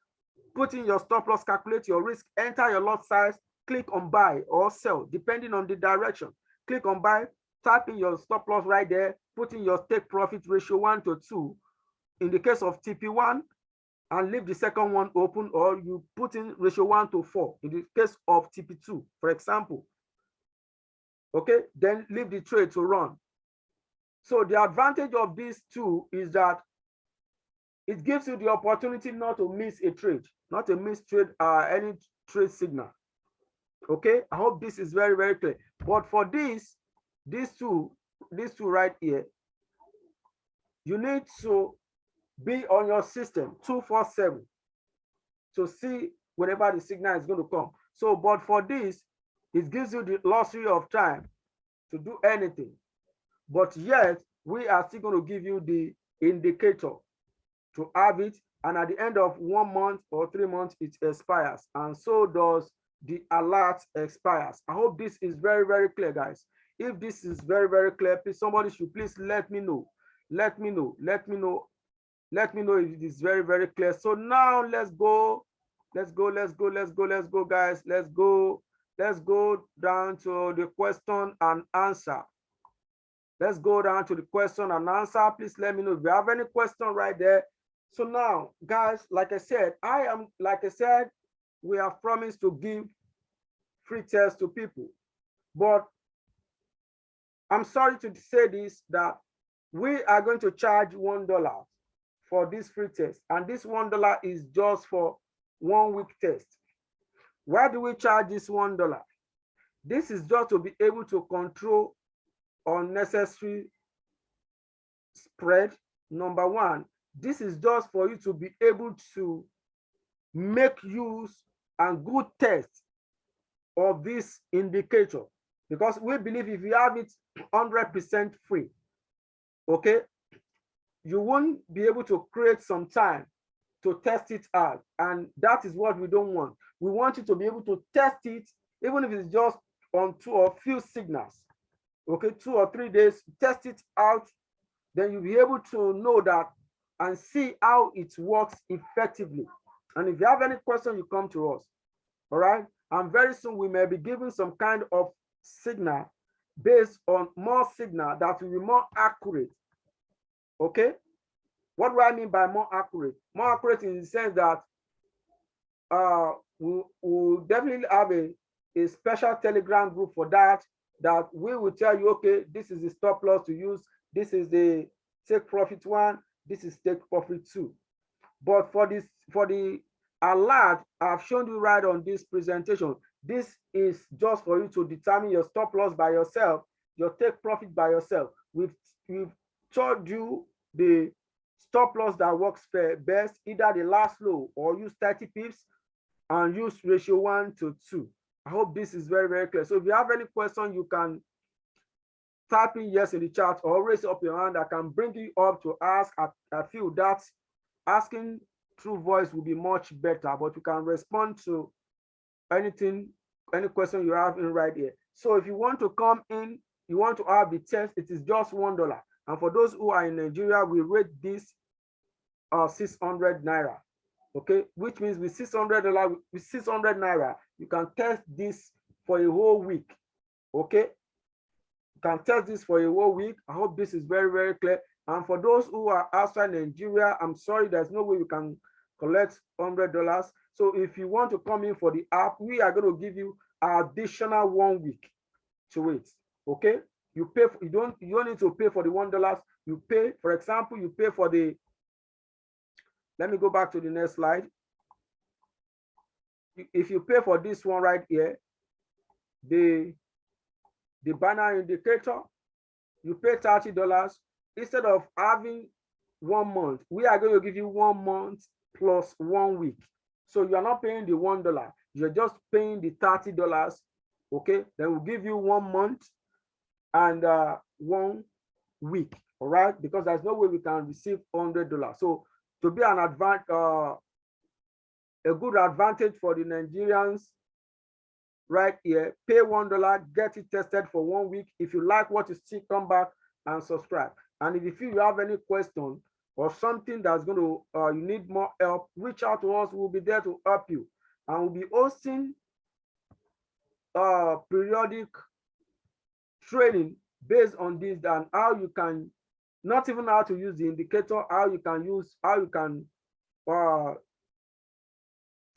Put in your stop loss, calculate your risk, enter your lot size, click on buy or sell, depending on the direction. Click on buy, type in your stop loss right there, put in your take profit ratio 1:2 in the case of TP1, and leave the second one open, or you put in ratio 1:4 in the case of TP2, for example. Okay, then leave the trade to run. So the advantage of these two is that It gives you the opportunity not to miss a trade, not to miss trade, any trade signal. Okay, I hope this is very, very clear. But for this, these two right here, you need to be on your system 247 to see whenever the signal is going to come. So, but for this, it gives you the luxury of time to do anything. But yet, we are still going to give you the indicator to have it. And at the end of 1 month or 3 months, it expires. And so does the alert expires. I hope this is very, very clear, guys. If this is very, very clear, please, somebody should please let me know. Let me know. Let me know. Let me know if it is very, very clear. So now let's go. Let's go, guys. Let's go down to the question and answer. Let's go down to the question and answer. Please let me know if you have any question right there. So now, guys, like I said, we have promised to give free tests to people. But I'm sorry to say this, that we are going to charge $1 for this free test. And this $1 is just for 1 week test. Why do we charge this $1? This is just to be able to control unnecessary spread. Number one, this is just for you to be able to make use and good test of this indicator, because we believe if you have it 100% free, okay, you won't be able to create some time to test it out, and that is what we don't want. We want you to be able to test it, even if it's just on 2 or few signals, okay, 2 or 3 days, test it out, then you'll be able to know that and see how it works effectively. And if you have any question, you come to us. All right, and very soon we may be giving some kind of signal based on more signal that will be more accurate. Okay, what do I mean by more accurate? More accurate in the sense that we'll definitely have a special Telegram group for that, that we will tell you, okay, this is the stop loss to use, this is the take profit one, this is take profit two. But for the alert I've shown you right on this presentation, this is just for you to determine your stop loss by yourself, your take profit by yourself. We've told you the stop loss that works best, either the last low or use 30 pips and use ratio 1:2. I hope this is very, very clear. So if you have any question, you can type in yes in the chat or raise up your hand. I can bring you up to ask. I feel that asking through voice will be much better, but you can respond to anything, any question you have in right here. So if you want to come in, you want to have the test, it is just $1. And for those who are in Nigeria, we rate this 600 naira. Okay, which means with $600, with 600 naira, you can test this for a whole week. Okay, you can test this for a whole week. I hope this is very, very clear. And for those who are outside Nigeria, I'm sorry, there's no way you can collect $100. So if you want to come in for the app, we are going to give you an additional 1 week to it. Okay, you pay for, you don't need to pay for the $1. You pay, for example, you pay for the, let me go back to the next slide. If you pay for this one right here, the banner indicator, you pay $30. Instead of having 1 month, we are going to give you 1 month plus 1 week. So you are not paying the $1, you're just paying the $30. Okay, then we'll give you 1 month and 1 week. All right, because there's no way we can receive $100. So to be an advantage, a good advantage for the Nigerians right here, pay $1, get it tested for 1 week. If you like what you see, come back and subscribe. And if you feel you have any question or something that's going to, you need more help, reach out to us. We'll be there to help you. And we'll be hosting periodic training based on this, and how you can, not even how to use the indicator, how you can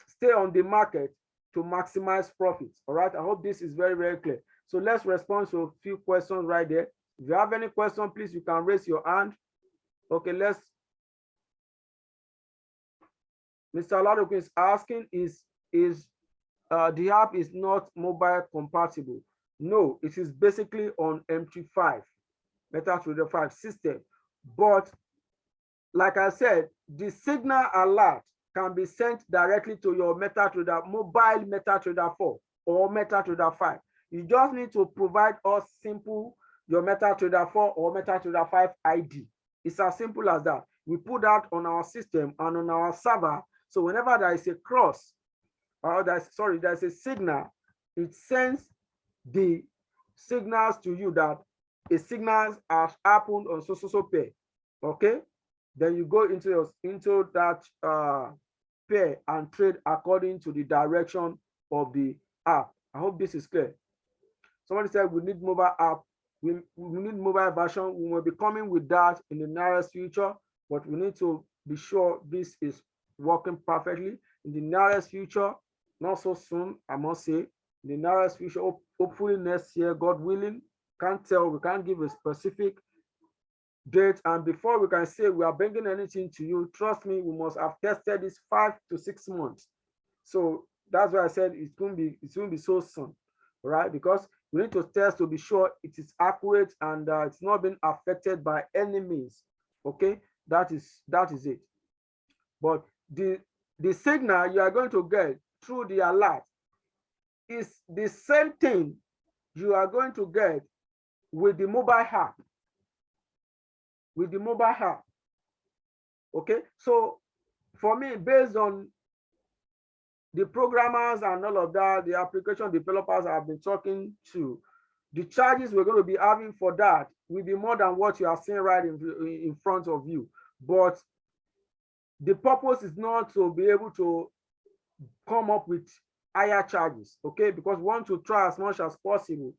stay on the market to maximize profits. All right, I hope this is very, very clear. So let's respond to a few questions right there. If you have any question, please, you can raise your hand. Okay, let's Mr. Ladoku is asking is the app is not mobile compatible. No, it is basically on MT5, MetaTrader 5 system. But like I said, the signal alert can be sent directly to your MetaTrader, mobile MetaTrader 4 or MetaTrader 5. You just need to provide us simple your MetaTrader 4 or MetaTrader 5 ID. It's as simple as that. We put that on our system and on our server. So whenever there is a cross, or there's a signal, it sends the signals to you that a signal has happened on so pair. Okay, then you go into that pair and trade according to the direction of the app. I hope this is clear. Somebody said we need mobile app. We need mobile version. We will be coming with that in the nearest future, but we need to be sure this is working perfectly in the nearest future. Not so soon, I must say. In the nearest future, hopefully next year, God willing. Can't tell. We can't give a specific date, and before we can say we are bringing anything to you, trust me, we must have tested this 5 to 6 months. So that's why I said it won't be so soon, right? Because we need to test to be sure it is accurate and it's not been affected by any means. Okay, that is it. But the signal you are going to get through the alert is the same thing you are going to get with the mobile app. With the mobile app. Okay, so for me, based on the programmers and all of that, the application developers I've been talking to, the charges we're going to be having for that will be more than what you are seeing right in front of you. But the purpose is not to be able to come up with higher charges, okay? Because we want to try as much as possible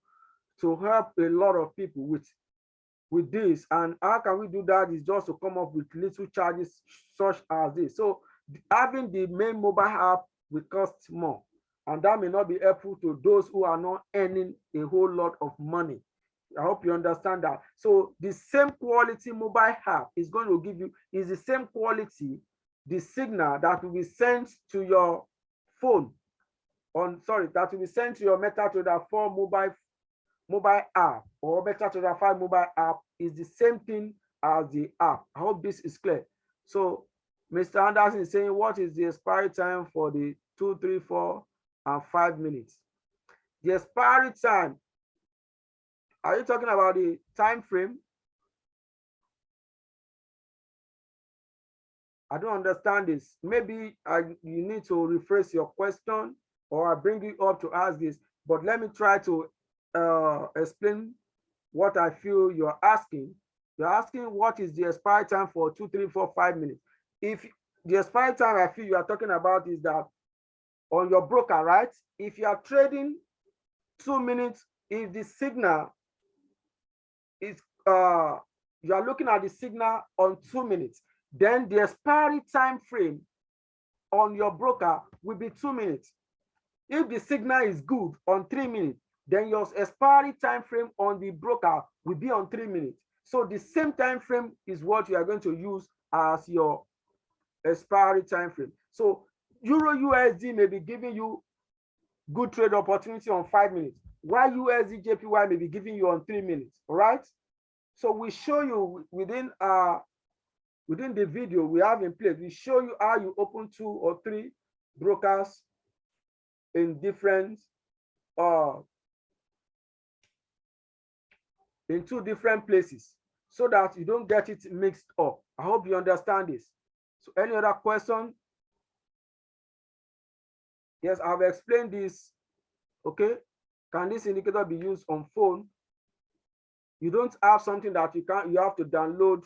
to help a lot of people with this. And how can we do that is just to come up with little charges such as this. So having the main mobile app will cost more, and that may not be helpful to those who are not earning a whole lot of money. I hope you understand that. So the same quality mobile app is going to give you is the same quality, the signal that will be sent to your phone that will be sent to your MetaTrader 4 mobile app or MetaTrader 5 mobile app is the same thing as the app. I hope this is clear. So Mr. Anderson is saying, what is the expiry time for the 2, 3, 4, and 5 minutes? The expiry time, are you talking about the time frame? I don't understand this. Maybe you need to rephrase your question, or I bring you up to ask this, but let me try to explain what I feel you're asking. You're asking what is the expiry time for 2, 3, 4, 5 minutes. If the expiry time I feel you are talking about is that on your broker, right? If you are trading 2 minutes, if the signal is you are looking at the signal on 2 minutes, then the expiry time frame on your broker will be 2 minutes. If the signal is good on 3 minutes, then your expiry time frame on the broker will be on 3 minutes. So the same time frame is what you are going to use as your expiry time frame. So Euro USD may be giving you good trade opportunity on 5 minutes, while USD JPY may be giving you on 3 minutes. All right. So we show you within the video we have in place, we show you how you open 2 or 3 brokers in different in 2 different places, so that you don't get it mixed up. I hope you understand this. So any other question? Yes, I've explained this. Okay, can this indicator be used on phone? You don't have something that you have to download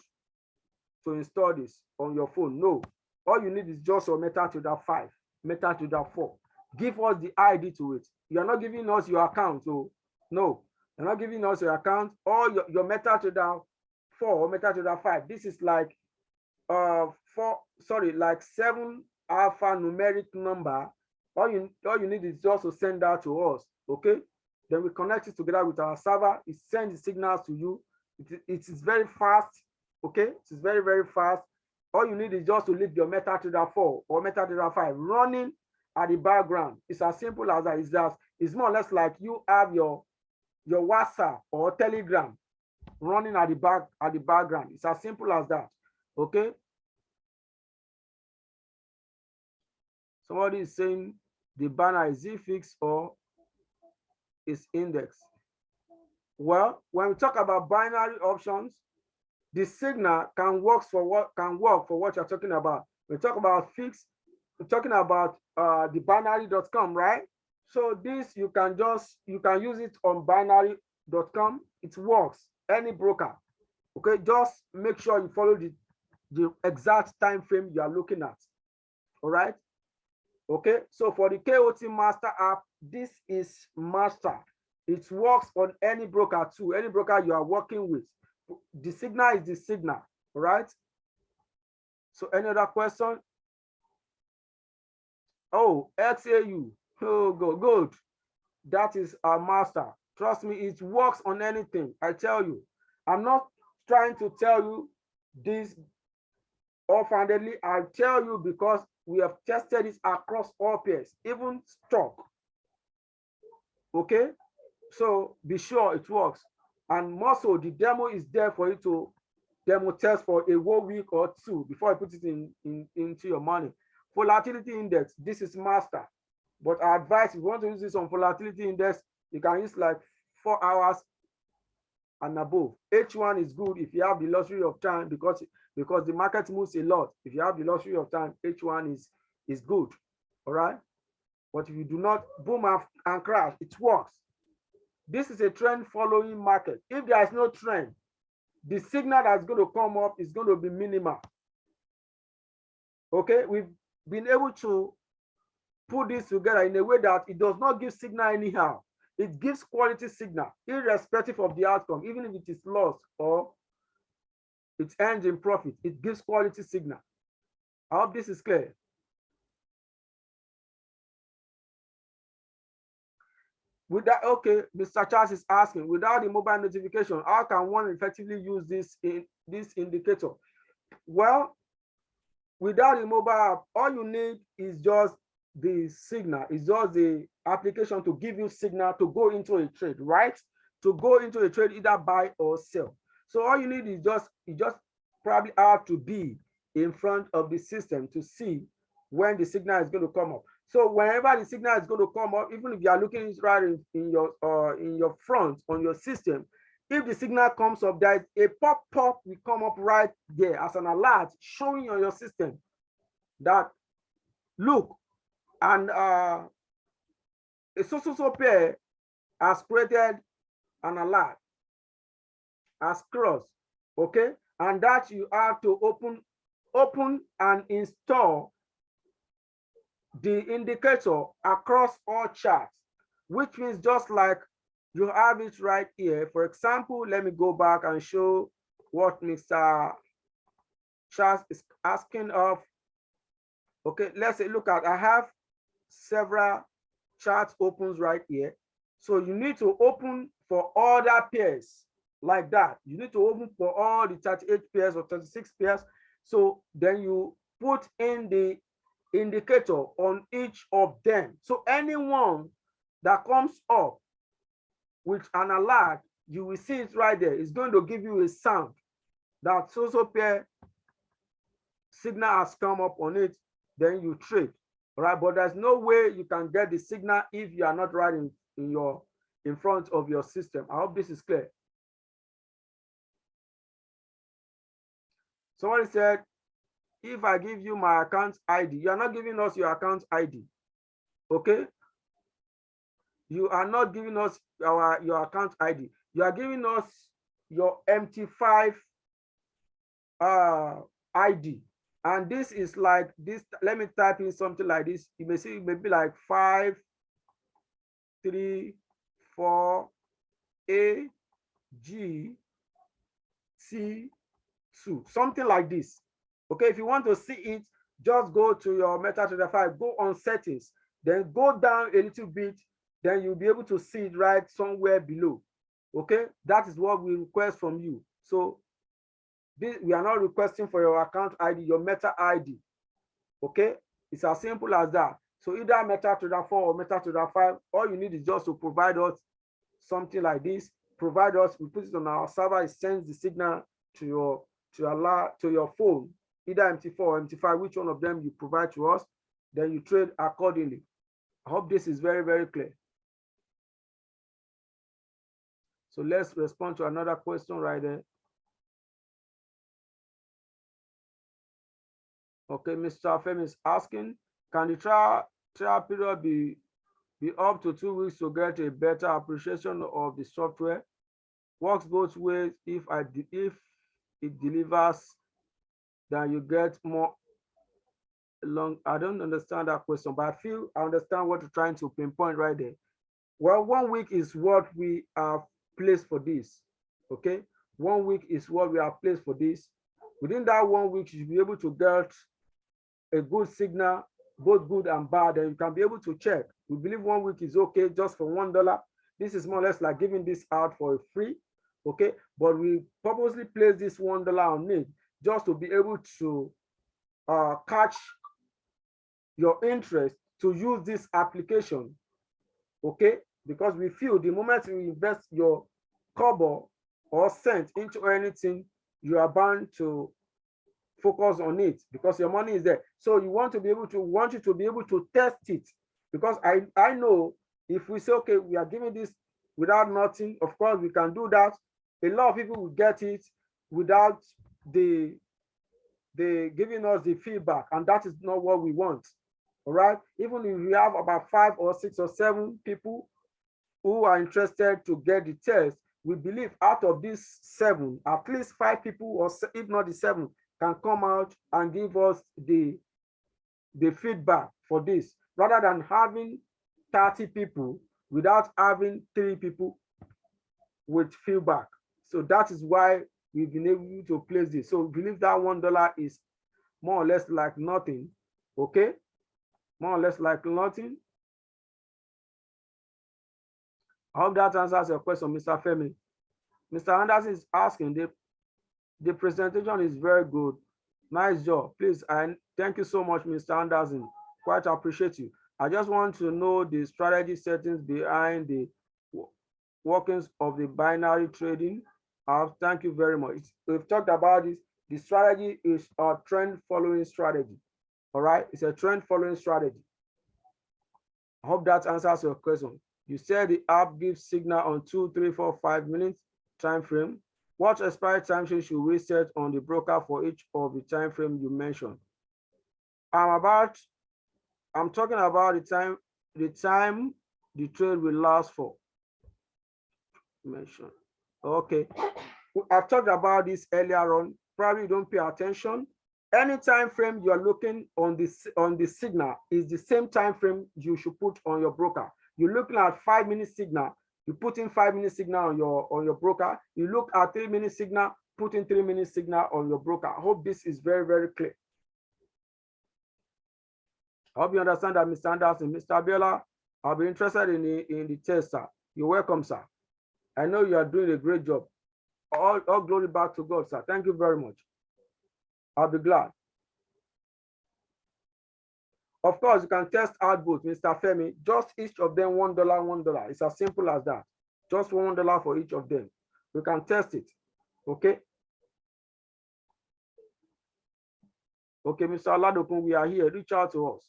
to install this on your phone. No, all you need is just your MetaTrader 5, MetaTrader 4. Give us the ID to it. You're not giving us your account. So no, you're not giving us your account or your MetaTrader 4 or MetaTrader 5. This is like like 7 alphanumeric number. All you need is just to send that to us. Okay, then we connect it together with our server. It sends the signals to you. It is very fast. Okay, it is very, very fast. All you need is just to leave your MetaTrader 4 or MetaTrader 5 running at the background. It's as simple as that. It's more or less like you have your WhatsApp or Telegram running at the background. It's as simple as that. Okay. Somebody is saying the banner is fixed or is index. Well, when we talk about binary options, the signal can work for what you're talking about. We talk about fixed, we're talking about the binary.com, right? So this you can use it on binary.com. It works, any broker. Okay, just make sure you follow the exact time frame you are looking at. All right. Okay, so for the KOT Master app, this is master. It works on any broker too, any broker you are working with. The signal is the signal, all right? So any other question? Oh, XAU. Oh, good. That is our master. Trust me, it works on anything. I tell you. I'm not trying to tell you this offhandedly. I tell you because we have tested it across all pairs, even stock. Okay, so be sure it works. And more so, the demo is there for you to demo test for a whole week or two before you put it into your money. Volatility index, this is master. But I advise if you want to use this on volatility index, you can use like 4 hours and above. H1 is good if you have the luxury of time because the market moves a lot. If you have the luxury of time, H1 is good. All right. But if you do not, boom and crash, it works. This is a trend following market. If there is no trend, the signal that's going to come up is going to be minimal. Okay, we've been able to put this together in a way that it does not give signal anyhow. It gives quality signal, irrespective of the outcome, even if it is lost or it ends in profit. It gives quality signal. I hope this is clear. With that, okay, Mr. Charles is asking, without the mobile notification, how can one effectively use this indicator? Well, without the mobile app, all you need is just the signal. It's just the application to give you signal to go into a trade, right? To go into a trade, either buy or sell. So all you need is you just probably have to be in front of the system to see when the signal is going to come up. So whenever the signal is going to come up, even if you are looking right in your front on your system, if the signal comes up, there is a pop-up will come up right there as an alert showing on your system that look, and a so pair has created an alert as cross, okay, and that you have to open and install the indicator across all charts, which means just like you have it right here. For example, let me go back and show what Mr. Charles is asking of. Okay, let's say, look at, I have several charts opens right here. So you need to open for other pairs like that. You need to open for all the 38 pairs or 36 pairs. So then you put in the indicator on each of them. So anyone that comes up with an alert, you will see it right there. It's going to give you a sound that so pair signal has come up on it, then you trade. All right, but there's no way you can get the signal if you are not right in front of your system. I hope this is clear. Somebody said, if I give you my account ID, you are not giving us your account ID. Okay? You are not giving us your account ID. You are giving us your MT5 ID. And this is like this. Let me type in something like this. You may see it may be like 5, 3, 4, A, G, C, 2. Something like this. Okay, if you want to see it, just go to your MetaTrader 5, go on settings, then go down a little bit, then you'll be able to see it right somewhere below. Okay, that is what we request from you. So This, we are not requesting for your account ID, your meta ID. Okay, it's as simple as that. So either MetaTrader 4 or MetaTrader 5, all you need is just to provide us something like this. Provide us, we put it on our server, it sends the signal to your phone, either MT4 or MT5, which one of them you provide to us, then you trade accordingly. I hope this is very, very clear. So let's respond to another question right there. Okay, Mr. Femi is asking, can the trial period be up to 2 weeks to get a better appreciation of the software? Works both ways. If it delivers, then you get more long. I don't understand that question, but I feel I understand what you're trying to pinpoint right there. Well, 1 week is what we have placed for this. Okay, 1 week is what we have placed for this. Within that 1 week, you should be able to get a good signal, both good and bad, and you can be able to check. We believe 1 week is okay just for $1. This is more or less like giving this out for free. Okay, but we purposely place this $1 on it just to be able to catch your interest to use this application. Okay, because we feel the moment you invest your kobo or cent into anything, you are bound to focus on it because your money is there. So you want you to be able to test it, because I know if we say, okay, we are giving this without nothing, of course we can do that. A lot of people will get it without the giving us the feedback, and that is not what we want. All right, even if we have about 5 or 6 or 7 people who are interested to get the test, we believe out of these 7, at least 5 people, or if not the 7, can come out and give us the feedback for this, rather than having 30 people without having 3 people with feedback. So that is why we've been able to place this. So we believe that $1 is more or less like nothing. Okay, more or less like nothing. I hope that answers your question, Mr. Femi. Mr. Anderson is asking, the presentation is very good. Nice job. Please, and thank you so much, Mr. Anderson. Quite appreciate you. I just want to know the strategy settings behind the workings of the binary trading. Thank you very much. We've talked about this. The strategy is a trend following strategy. All right, it's a trend following strategy. I hope that answers your question. You said the app gives signal on 2, 3, 4, 5 minutes time frame. What expiry time frame should we set on the broker for each of the time frame you mentioned? I'm talking about the time the trade will last for. Mention. Okay. I've talked about this earlier on. Probably don't pay attention. Any time frame you are looking on the signal is the same time frame you should put on your broker. You're looking at 5-minute signal, you put in 5-minute signal on your broker. You look at 3-minute signal, put in 3-minute signal on your broker. I hope this is very, very clear. I hope you understand that, Mr. Anderson. Mr. Abiola, I'll be interested in the test, sir. You're welcome, sir. I know you are doing a great job. All glory back to God, sir. Thank you very much. I'll be glad. Of course, you can test out both, Mr. Femi. Just each of them $1, $1. It's as simple as that. Just $1 for each of them. We can test it. Okay. Okay, Mr. Aladokun, we are here. Reach out to us.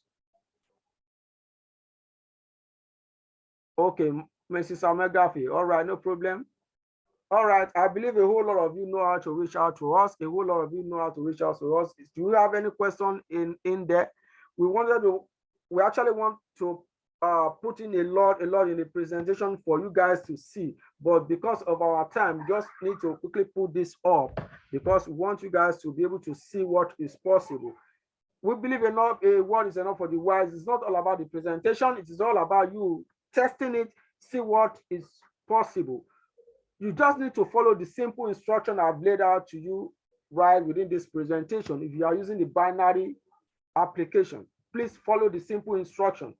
Okay, Mrs. Amegafi. All right, no problem. All right, I believe a whole lot of you know how to reach out to us. A whole lot of you know how to reach out to us. Do you have any question in there? We actually want to put in a lot in the presentation for you guys to see, but because of our time, we just need to quickly put this up because we want you guys to be able to see what is possible. We believe enough, a word is enough for the wise. It's not all about the presentation. It is all about you testing it, see what is possible. You just need to follow the simple instruction I've laid out to you right within this presentation. If you are using the binary application, please follow the simple instruction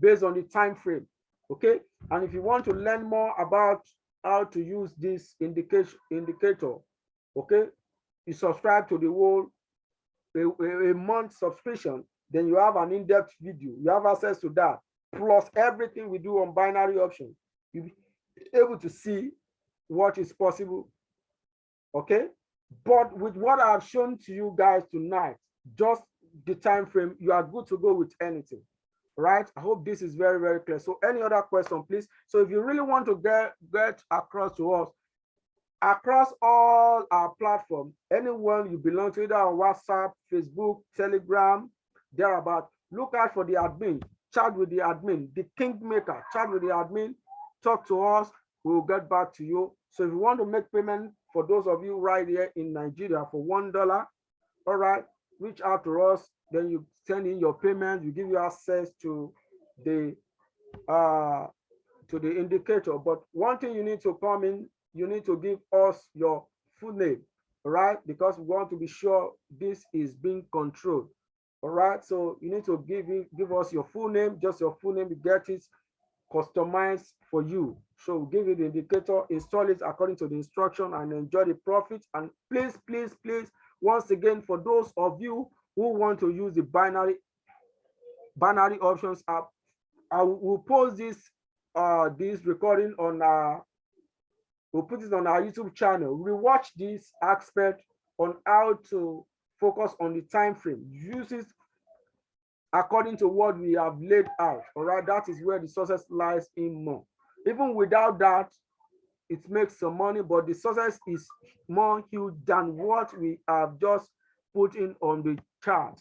based on the time frame. Okay, and if you want to learn more about how to use this indicator, okay, you subscribe to the whole a month subscription, then you have an in-depth video. You have access to that, plus everything we do on binary options. You'll be able to see what is possible. Okay, but with what I've shown to you guys tonight, just the time frame, you are good to go with anything. Right? I hope this is very, very clear. So any other question, please? So if you really want to get across to us, across all our platforms, anyone you belong to, either on WhatsApp, Facebook, Telegram, thereabout, look out for the admin, chat with the admin, the kingmaker, chat with the admin, talk to us, we'll get back to you. So if you want to make payment, for those of you right here in Nigeria, for $1, all right, reach out to us, then you send in your payment, we give you access to the indicator. But one thing you need to come in, you need to give us your full name, all right? Because we want to be sure this is being controlled, all right? So you need to give us your full name, just your full name, you get it customized for you. So we'll give you the indicator, install it according to the instruction, and enjoy the profit. And please, please, please, once again, for those of you who want to use the binary options app, I will post this recording on we'll put it on our YouTube channel. We watch this aspect on how to focus on the time frame. Use it according to what we have laid out. All right, that is where the success lies in more. Even without that, it makes some money, but the success is more huge than what we have just put in on the chart.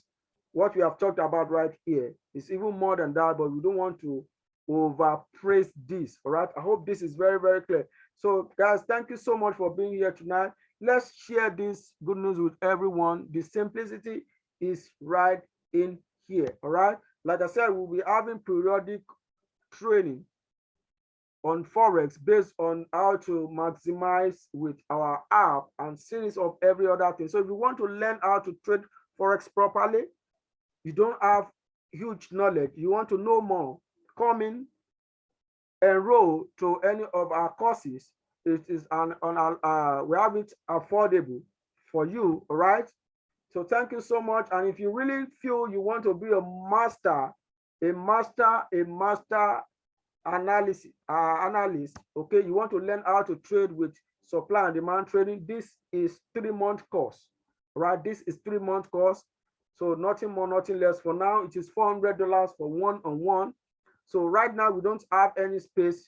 What we have talked about right here is even more than that, but we don't want to overpraise this. All right, I hope this is very, very clear. So guys, thank you so much for being here tonight. Let's share this good news with everyone. The simplicity is right in here. All right, like I said, we'll be having periodic training on Forex based on how to maximize with our app and series of every other thing. So if you want to learn how to trade Forex properly, you don't have huge knowledge, you want to know more, come in, enroll to any of our courses. It is we have it affordable for you, all right? So thank you so much. And if you really feel you want to be a master analyst, okay, you want to learn how to trade with supply and demand trading, this is 3-month course, right? This is 3-month course. So nothing more, nothing less. For now, it is $400 for one-on-one. So right now, we don't have any space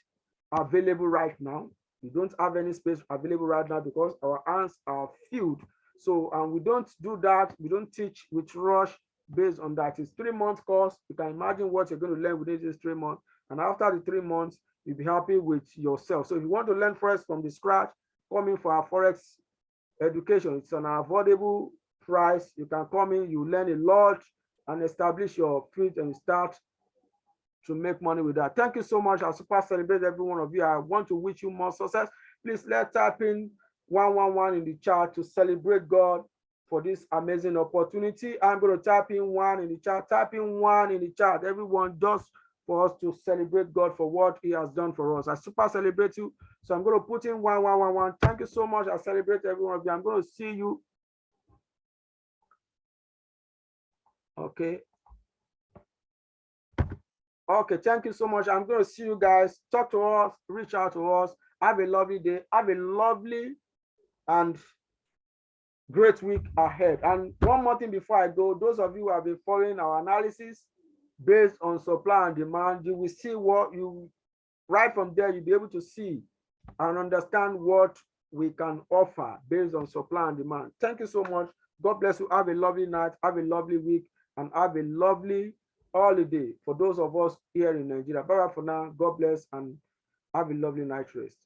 available right now. We don't have any space available right now because our hands are filled. So we don't do that. We don't teach with rush based on that. It's 3-month course. You can imagine what you're going to learn within this 3 months. And after the 3 months, you'll be happy with yourself. So if you want to learn Forex from the scratch, come in for our Forex education. It's an affordable price. You can come in, you learn a lot and establish your feet and start to make money with that. Thank you so much. I super celebrate every one of you. I want to wish you more success. Please let's type in 111 in the chat to celebrate God for this amazing opportunity. I'm going to type in 1 in the chat. Type in 1 in the chat. Everyone, just for us to celebrate God for what He has done for us. I super celebrate you. So I'm going to put in 1111. Thank you so much. I celebrate every one of you. I'm going to see you. Okay. Okay, thank you so much. I'm going to see you guys. Talk to us, reach out to us. Have a lovely day. Have a lovely and great week ahead. And one more thing before I go, those of you who have been following our analysis based on supply and demand, you will see what you, right from there, you'll be able to see and understand what we can offer based on supply and demand. Thank you so much. God bless you. Have a lovely night. Have a lovely week and have a lovely holiday for those of us here in Nigeria. Bye bye for now. God bless and have a lovely night rest.